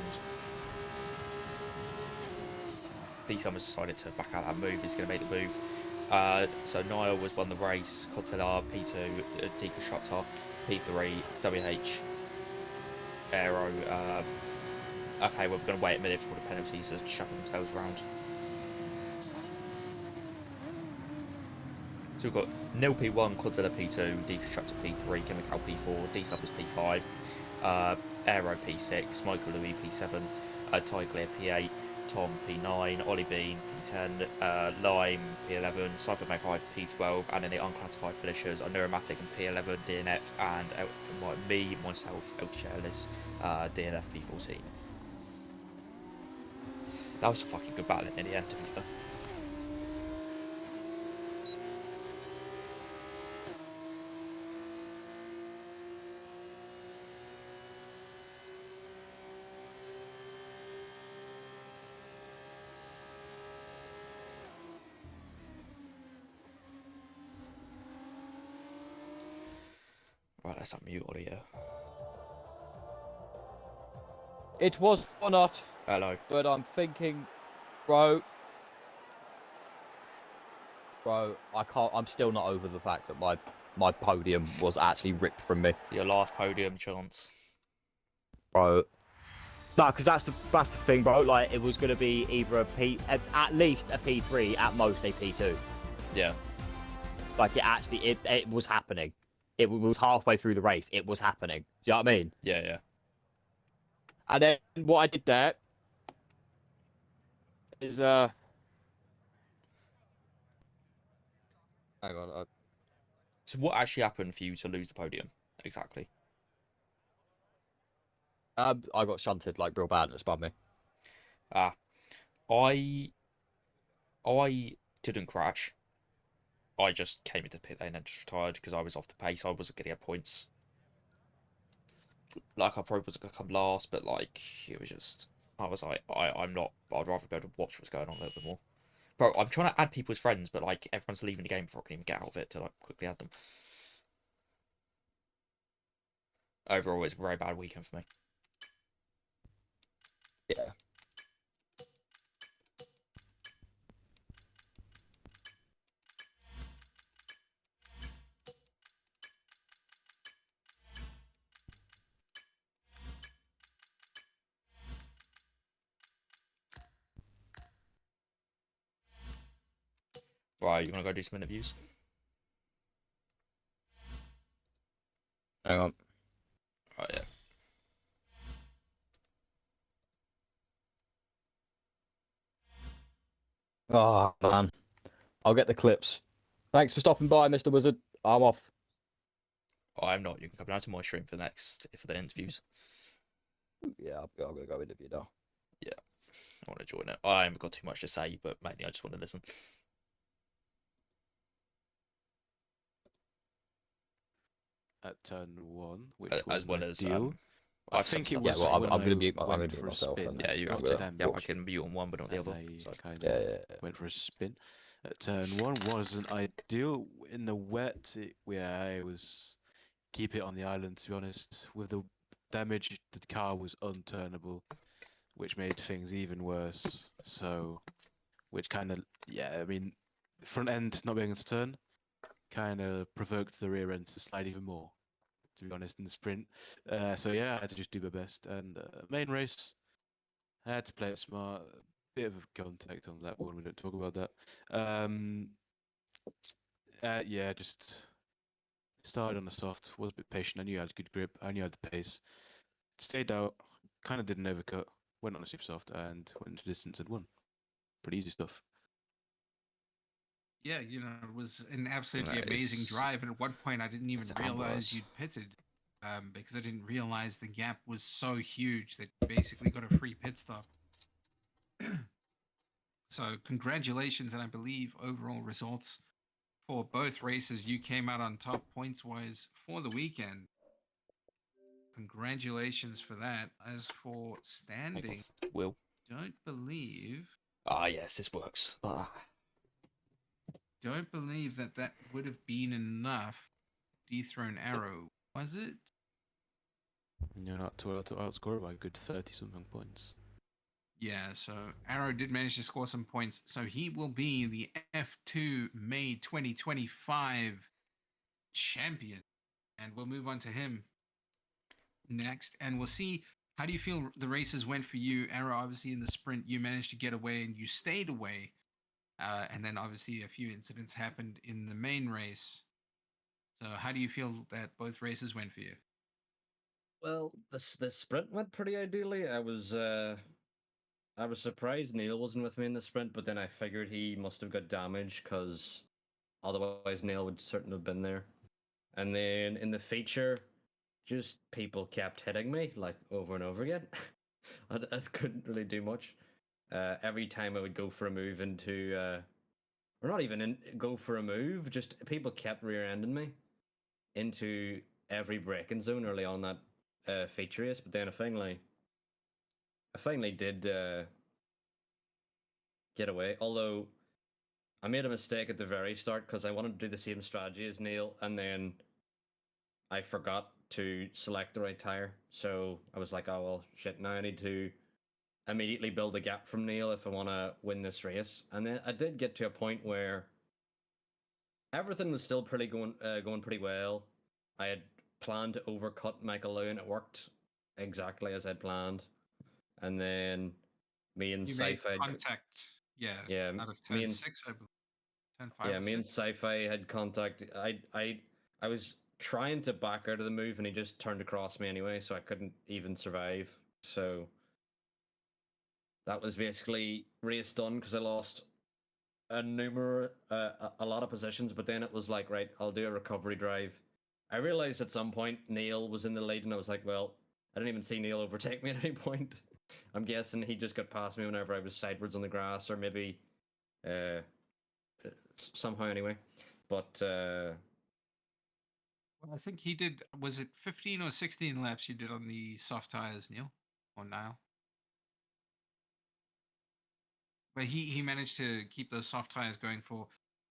Speaker 2: D Summers decided to back out that move. He's going to make the move. So Niall won the race. Godzilla P2, Deconstructor, P3, WH, Aero. Okay, we're going to wait a minute for the penalties to shuffle themselves around. So we've got Nil P1, Godzilla P2, Deconstructor P3, Chemical P4, D Summers P5, Aero P6, Michael Louis P7, Ty Clear P8, Tom P9, Ollie Bean P10, Lime P11, Cypher Magpie P12, and then the unclassified finishers are Neuromatic and P11, DNF, and myself, LTJ Ellis, DNF P14. That was a fucking good battle in the end, to be fair. Right, let's unmute Ollie here.
Speaker 1: It was or not.
Speaker 2: Hello.
Speaker 1: But I'm thinking, bro, I can't. I'm still not over the fact that my podium was actually ripped from me,
Speaker 2: Your last podium chance.
Speaker 1: bro. No, because that's the thing, bro. Like, it was gonna be either at least a P3, at most a P2.
Speaker 2: Yeah.
Speaker 1: Like, it was happening. It was halfway through the race. It was happening. Do you know what I mean?
Speaker 2: Yeah, yeah.
Speaker 1: And then what I did there is hang on.
Speaker 2: So what actually happened for you to lose the podium? Exactly.
Speaker 1: I got shunted like real bad and it spun me.
Speaker 2: I didn't crash. I just came into the pit lane and just retired because I was off the pace. I wasn't going to get points. Like, I probably was going to come last, but like, it was just, I was like, I'm not. I'd rather be able to watch what's going on a little bit more. Bro, I'm trying to add people as friends, but like, everyone's leaving the game before I can even get out of it to like quickly add them. Overall, it's a very bad weekend for me.
Speaker 1: Yeah.
Speaker 2: Right, you want to go do some interviews?
Speaker 1: Hang on.
Speaker 2: Right, yeah.
Speaker 1: Oh man, I'll get the clips. Thanks for stopping by, Mr. Wizard. I'm off.
Speaker 2: I'm not. You can come down to my stream for the interviews.
Speaker 1: Yeah, I'm gonna go interview now.
Speaker 2: Yeah, I want to join it. I haven't got too much to say, but mainly I just want to listen.
Speaker 3: At turn 1, which
Speaker 2: As
Speaker 3: was
Speaker 2: well as
Speaker 3: ideal.
Speaker 2: I
Speaker 3: I think it
Speaker 2: stuff
Speaker 3: was
Speaker 2: as
Speaker 1: Yeah, well,
Speaker 2: well.
Speaker 1: I'm gonna
Speaker 3: when
Speaker 1: mute.
Speaker 3: I
Speaker 1: I'm gonna
Speaker 3: went
Speaker 1: mute
Speaker 3: for a
Speaker 1: myself.
Speaker 3: spin.
Speaker 1: And
Speaker 2: Yeah, you
Speaker 1: I'm
Speaker 2: have
Speaker 1: gonna
Speaker 2: to. Yeah, I
Speaker 1: watch.
Speaker 2: can mute on one but not the
Speaker 3: And
Speaker 2: other.
Speaker 3: I
Speaker 2: So.
Speaker 3: kind
Speaker 1: Yeah,
Speaker 3: of
Speaker 1: yeah.
Speaker 3: went for a spin. At turn 1 wasn't ideal. In the wet, I was keep it on the island, to be honest. With the damage, the car was unturnable, which made things even worse. So, which kind of, yeah, I mean, front end not being able to turn kind of provoked the rear end to slide even more, to be honest, in the sprint. So yeah, I had to just do my best. And main race, I had to play it smart. Bit of contact on that one. We don't talk about that. Yeah, just started on the soft. Was a bit patient. I knew I had good grip. I knew I had the pace. Stayed out. Kind of did an overcut. Went on a super soft and went into distance and won. Pretty easy stuff.
Speaker 4: Yeah, it was an absolutely
Speaker 2: That
Speaker 4: amazing
Speaker 2: is-
Speaker 4: drive. And at one point, I didn't even
Speaker 2: It's a humble
Speaker 4: realize
Speaker 2: us.
Speaker 4: you'd pitted because I didn't realize the gap was so huge that you basically got a free pit stop. So, congratulations, and I believe overall results for both races. You came out on top points wise for the weekend. Congratulations for that. As for standing,
Speaker 2: Will.
Speaker 4: don't believe.
Speaker 2: Ah, yes, this works.
Speaker 4: Don't believe that would have been enough dethrone Arrow. was it?
Speaker 3: You're not to outscore by a good 30-something points.
Speaker 4: Yeah, so Arrow did manage to score some points. So he will be the F2 May 2025 champion. And we'll move on to him next. And we'll see, how do you feel the races went for you? Arrow, obviously in the sprint, you managed to get away and you stayed away. And then obviously a few incidents happened in the main race. So how do you feel that both races went for you?
Speaker 5: Well, the sprint went pretty ideally. I was surprised Neil wasn't with me in the sprint, but then I figured he must have got damaged because otherwise Neil would certainly have been there. And then in the feature, just people kept hitting me like over and over again. I couldn't really do much. Every time I would go for a move into, or not even go for a move, just people kept rear-ending me into every braking zone early on that feature race. But then I finally did get away. Although I made a mistake at the very start because I wanted to do the same strategy as Neil, and then I forgot to select the right tire. So I was like, oh well, shit! Now I need to immediately build a gap from Neil if I want to win this race. And then I did get to a point where everything was still pretty going pretty well. I had planned to overcut Michael Lowe, and it worked exactly as I'd planned. And then me and
Speaker 4: You made
Speaker 5: Sci-Fi,
Speaker 4: contact,
Speaker 5: yeah,
Speaker 4: out of
Speaker 5: me
Speaker 4: turn
Speaker 5: and
Speaker 4: 6, I believe. Turn 5
Speaker 5: yeah,
Speaker 4: or
Speaker 5: me and
Speaker 4: 6.
Speaker 5: Sci-Fi had contact. I was trying to back out of the move, and he just turned across me anyway, so I couldn't even survive. So that was basically race done because I lost a lot of positions. But then it was like, right, I'll do a recovery drive. I realized at some point Neil was in the lead, and I was like, well, I didn't even see Neil overtake me at any point. I'm guessing he just got past me whenever I was sideways on the grass, or maybe somehow anyway. But
Speaker 4: Well, I think he did, was it 15 or 16 laps you did on the soft tires, Neil? Or Niall? But he managed to keep those soft tires going for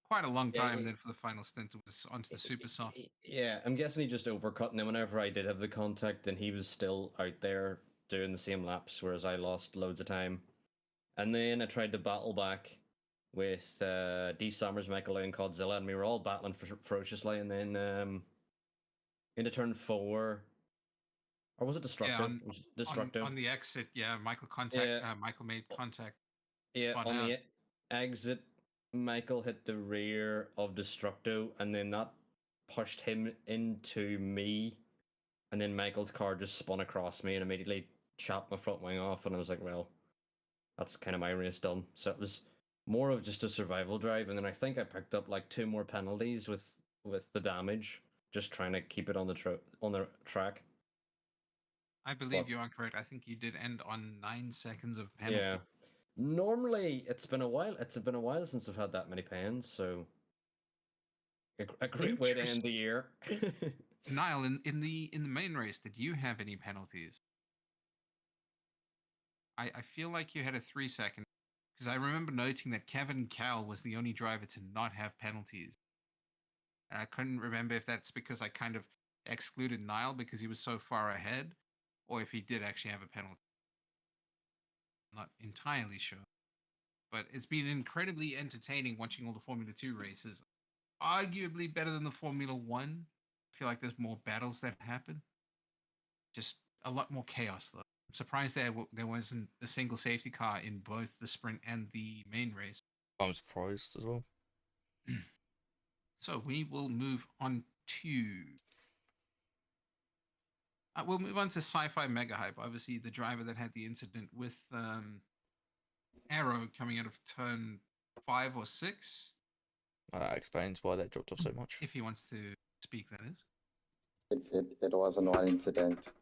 Speaker 4: quite a long time. Then for the final stint, it was onto the super soft.
Speaker 5: Yeah, I'm guessing he just overcut. And then whenever I did have the contact, then he was still out there doing the same laps, whereas I lost loads of time. And then I tried to battle back with D Summers, Michael and Godzilla, and we were all battling ferociously. And then into turn 4, or was it Destructo?
Speaker 4: Yeah,
Speaker 5: It was Destructo.
Speaker 4: on the exit, yeah, Michael made contact.
Speaker 5: Yeah,
Speaker 4: spun
Speaker 5: on
Speaker 4: out.
Speaker 5: the exit, Michael hit the rear of Destructo, and then that pushed him into me. And then Michael's car just spun across me and immediately chopped my front wing off. And I was like, well, that's kind of my race done. So it was more of just a survival drive. And then I think I picked up like 2 more penalties with the damage, just trying to keep it on the track.
Speaker 4: I believe you are correct. I think you did end on 9 seconds of penalty.
Speaker 5: Yeah. Normally, it's been a while. It's been a while since I've had that many pens, so a great way to end the year.
Speaker 4: Niall, in the main race, did you have any penalties? I feel like you had a 3-second, because I remember noting that Kevin Cal was the only driver to not have penalties. And I couldn't remember if that's because I kind of excluded Niall because he was so far ahead, or if he did actually have a penalty. I'm not entirely sure. But it's been incredibly entertaining watching all the Formula 2 races. Arguably better than the Formula 1. I feel like there's more battles that happen. Just a lot more chaos, though. I'm surprised there wasn't a single safety car in both the sprint and the main race.
Speaker 2: I'm surprised as well.
Speaker 4: So we will move on to... we'll move on to Sci-Fi Mega Hype. Obviously, the driver that had the incident with Arrow coming out of turn 5 or 6.
Speaker 2: That explains why they dropped off so much.
Speaker 4: If he wants to speak, that is.
Speaker 6: It wasn't one incident.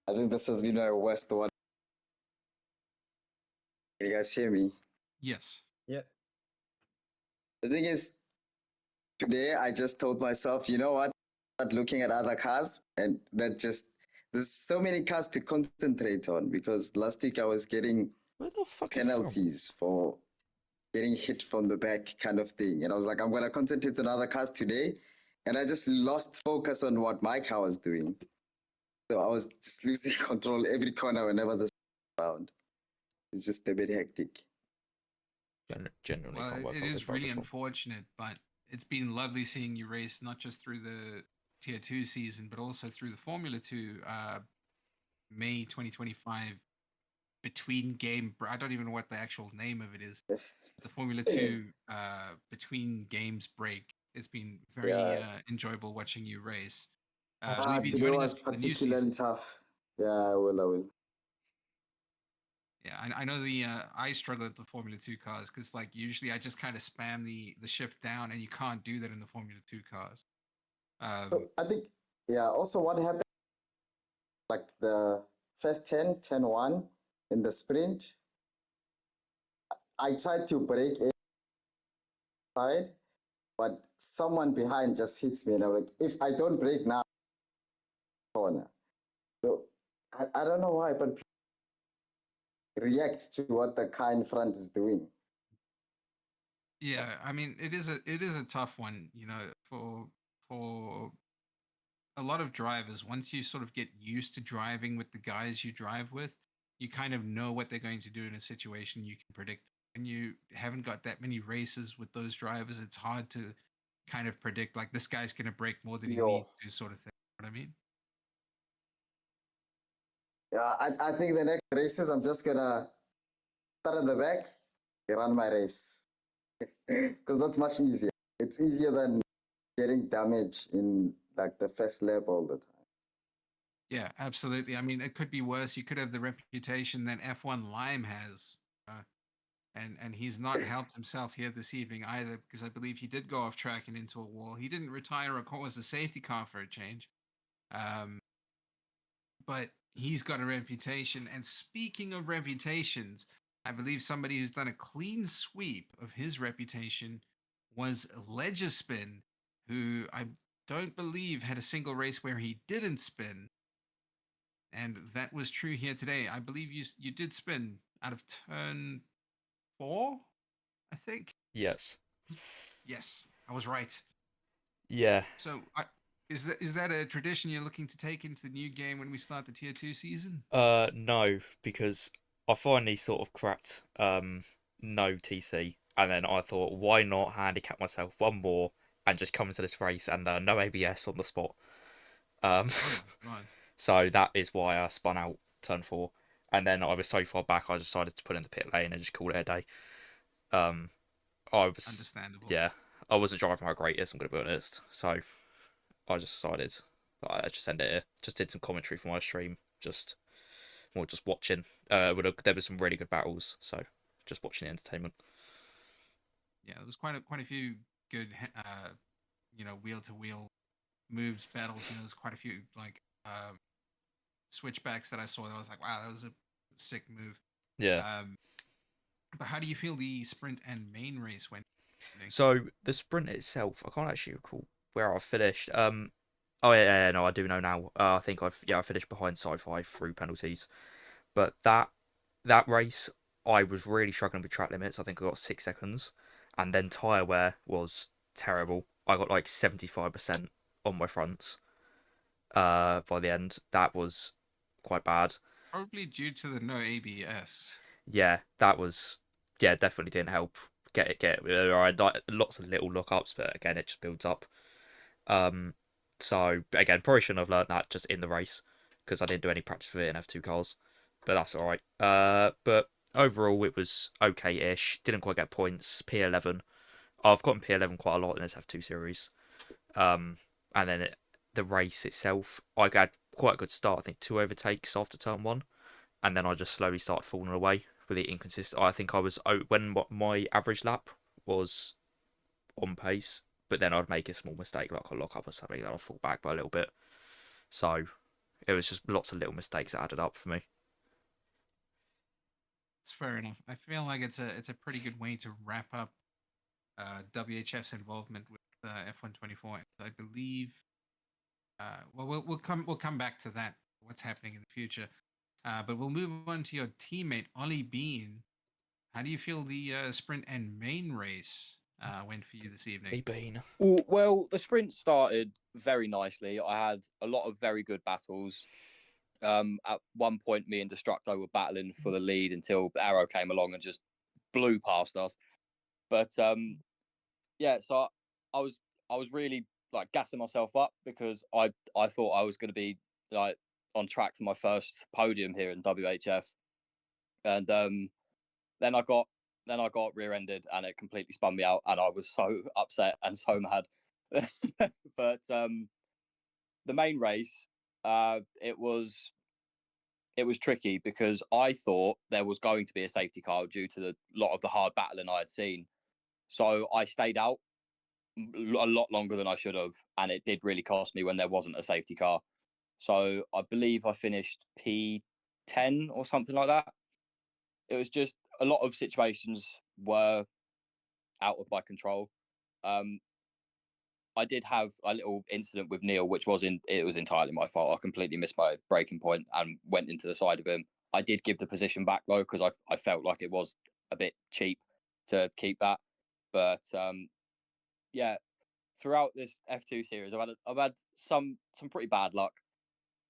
Speaker 6: I think this has been my worst one. Can you guys hear me?
Speaker 4: Yes.
Speaker 5: Yeah.
Speaker 6: The thing is, today I just told myself, you know what? Start looking at other cars, and there's so many cars to concentrate on, because last week I was getting
Speaker 2: Where the fuck is it from?
Speaker 6: penalties for getting hit from the back kind of thing. And I was like, I'm going to concentrate on other cars today. and I just lost focus on what my car was doing. So I was just losing control every corner whenever the around. It's just a bit hectic.
Speaker 2: Genuinely
Speaker 4: Well,
Speaker 2: can't work
Speaker 4: it
Speaker 2: out
Speaker 4: is
Speaker 2: with
Speaker 4: really
Speaker 2: Bulbasaur.
Speaker 4: unfortunate, but it's been lovely seeing you race not just through the Tier 2 season, but also through the Formula 2 May 2025 between game. I don't even know what the actual name of it is.
Speaker 6: Yes.
Speaker 4: The Formula 2 between games break. It's been very
Speaker 6: Yeah.
Speaker 4: enjoyable watching you race. Will you be
Speaker 6: Today
Speaker 4: joining us
Speaker 6: was
Speaker 4: for the new
Speaker 6: particularly
Speaker 4: season?
Speaker 6: tough. Yeah, I will.
Speaker 4: Yeah, I know the I struggle with the Formula 2 cars because like usually I just kind of spam the shift down and you can't do that in the Formula 2 cars.
Speaker 6: So I think, yeah, also what happened, like the first 10-1 in the sprint, I tried to break inside, but someone behind just hits me, and I'm like, if I don't break now, corner. So I don't know why, but react to what the car in front is doing.
Speaker 4: Yeah, I mean it is a tough one, you know, for a lot of drivers. Once you sort of get used to driving with the guys you drive with, you kind of know what they're going to do in a situation. You can predict. When you haven't got that many races with those drivers, it's hard to kind of predict like this guy's going to break more than he
Speaker 6: Yo.
Speaker 4: needs to, sort of thing. You know what I mean?
Speaker 6: Yeah, I think the next races, I'm just gonna start at the back, run my race. Because that's much easier. It's easier than getting damage in like the first lap all the time.
Speaker 4: Yeah, absolutely. I mean, it could be worse. You could have the reputation that F1 Lime has, and he's not helped himself here this evening either, because I believe he did go off track and into a wall. He didn't retire or cause a safety car for a change, but he's got a reputation. And speaking of reputations, I believe somebody who's done a clean sweep of his reputation was Legispin, who I don't believe had a single race where he didn't spin. And that was true here today. I believe you did spin out of turn 4, I think.
Speaker 2: Yes.
Speaker 4: Yes, I was right.
Speaker 2: Yeah.
Speaker 4: So, is that a tradition you're looking to take into the new game when we start the Tier 2 season?
Speaker 2: No, because I finally sort of cracked no TC, and then I thought, why not handicap myself one more and just come into this race and no ABS on the spot.
Speaker 4: Oh my god.
Speaker 2: So that is why I spun out turn 4, and then I was so far back, I decided to put in the pit lane and just call it a day. I was
Speaker 4: Understandable.
Speaker 2: Yeah, I wasn't driving my greatest, I'm gonna be honest. So I just decided I just end it here. Just did some commentary for my stream, just watching. There were some really good battles, so just watching the entertainment.
Speaker 4: Yeah, there was quite a few good wheel to wheel moves, battles. You know, there's quite a few like switchbacks that I saw that I was like, wow, that was a sick move.
Speaker 2: Yeah.
Speaker 4: But how do you feel the sprint and main race went?
Speaker 2: So the sprint itself, I can't actually recall where I finished. Oh yeah, no, I do know now. I think I finished behind Sci-Fi through penalties, but that race I was really struggling with track limits. I think I got 6 seconds, and then tyre wear was terrible. I got like 75% on my fronts. By the end, that was quite bad.
Speaker 4: Probably due to the no ABS.
Speaker 2: Yeah, that was definitely didn't help. Get it. I had lots of little lookups, but again, it just builds up. So again, probably shouldn't have learned that just in the race because I didn't do any practice with it in F2 cars, but that's all right. But overall, it was okay-ish. Didn't quite get points. P11. I've gotten P11 quite a lot in this F2 series. And then the race itself, I had quite a good start. I think 2 overtakes after turn 1, and then I just slowly started falling away with the inconsistent. I think I was when my average lap was on pace, but then I'd make a small mistake like a lock up or something, that I'd fall back by a little bit. So it was just lots of little mistakes that added up for me.
Speaker 4: It's fair enough. I feel like it's a pretty good way to wrap up WHF's involvement with F124. I believe. We'll come back to that. What's happening in the future? But we'll move on to your teammate Ollie Bean. How do you feel the sprint and main race went for you this
Speaker 2: Hey,
Speaker 4: evening?
Speaker 2: Bean.
Speaker 1: Well, the sprint started very nicely. I had a lot of very good battles. At one point, me and Destructo were battling for the lead until Arrow came along and just blew past us. But yeah, so I was really like gassing myself up because I thought I was going to be like on track for my first podium here in WHF, and then I got rear-ended and it completely spun me out, and I was so upset and so mad. But the main race, it was tricky because I thought there was going to be a safety car due to the lot of the hard battling I had seen. So I stayed out a lot longer than I should have, and it did really cost me when there wasn't a safety car. So I believe I finished P10 or something like that. It was just a lot of situations were out of my control. I did have a little incident with Neil, which was entirely my fault. I completely missed my braking point and went into the side of him. I did give the position back though because I felt like it was a bit cheap to keep that. But yeah, throughout this F2 series, I've had some pretty bad luck,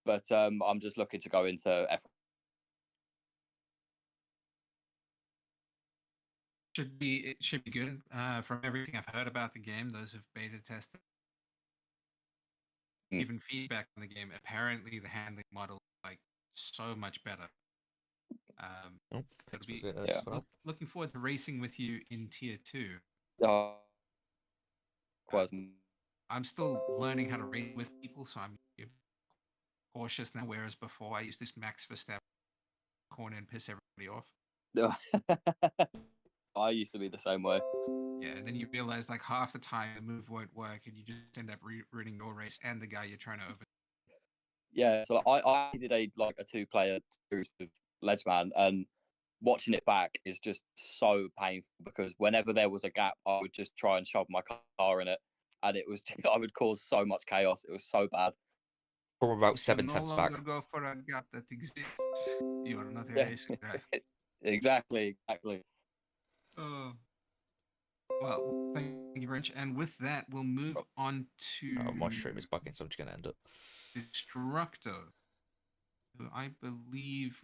Speaker 1: but I'm just looking to go into F.
Speaker 4: It should be good. From everything I've heard about the game, those have beta tested, even feedback on the game. Apparently, the handling model is like so much better.
Speaker 2: Oh,
Speaker 4: It'll
Speaker 2: thanks for
Speaker 4: be
Speaker 2: saying that
Speaker 1: Yeah.
Speaker 2: as well.
Speaker 4: looking forward to racing with you in Tier 2. I'm still learning how to race with people, so I'm cautious now. Whereas before, I used to max Verstappen corner and piss everybody off.
Speaker 1: I used to be the same way.
Speaker 4: Yeah, and then you realize like half the time the move won't work, and you just end up ruining your race and the guy you're trying to over.
Speaker 1: Yeah, so I did a 2-player series with Ledgeman, and watching it back is just so painful because whenever there was a gap, I would just try and shove my car in it, and it was I would cause so much chaos. It was so bad.
Speaker 2: From about
Speaker 4: If
Speaker 2: 7
Speaker 4: you no
Speaker 2: tenths
Speaker 4: longer
Speaker 2: back.
Speaker 4: go for a gap that exists, you are not a
Speaker 1: Yeah.
Speaker 4: racing guy.
Speaker 1: Exactly.
Speaker 4: Oh. Well, thank you very much. And with that, we'll move on to
Speaker 2: Oh, my stream is bugging, so I'm just going to end it.
Speaker 4: Destructo, who I believe.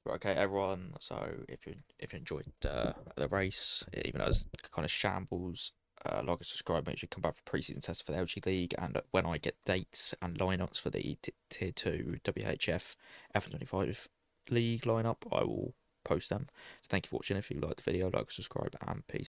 Speaker 2: Right, okay, everyone. So if you enjoyed the race, even though it's kind of shambles, like and subscribe. Make sure you come back for pre-season tests for the LG League, and when I get dates and lineups for the Tier 2 WHF F25 League lineup, I will post them. So thank you for watching. If you liked the video, like, subscribe, and peace.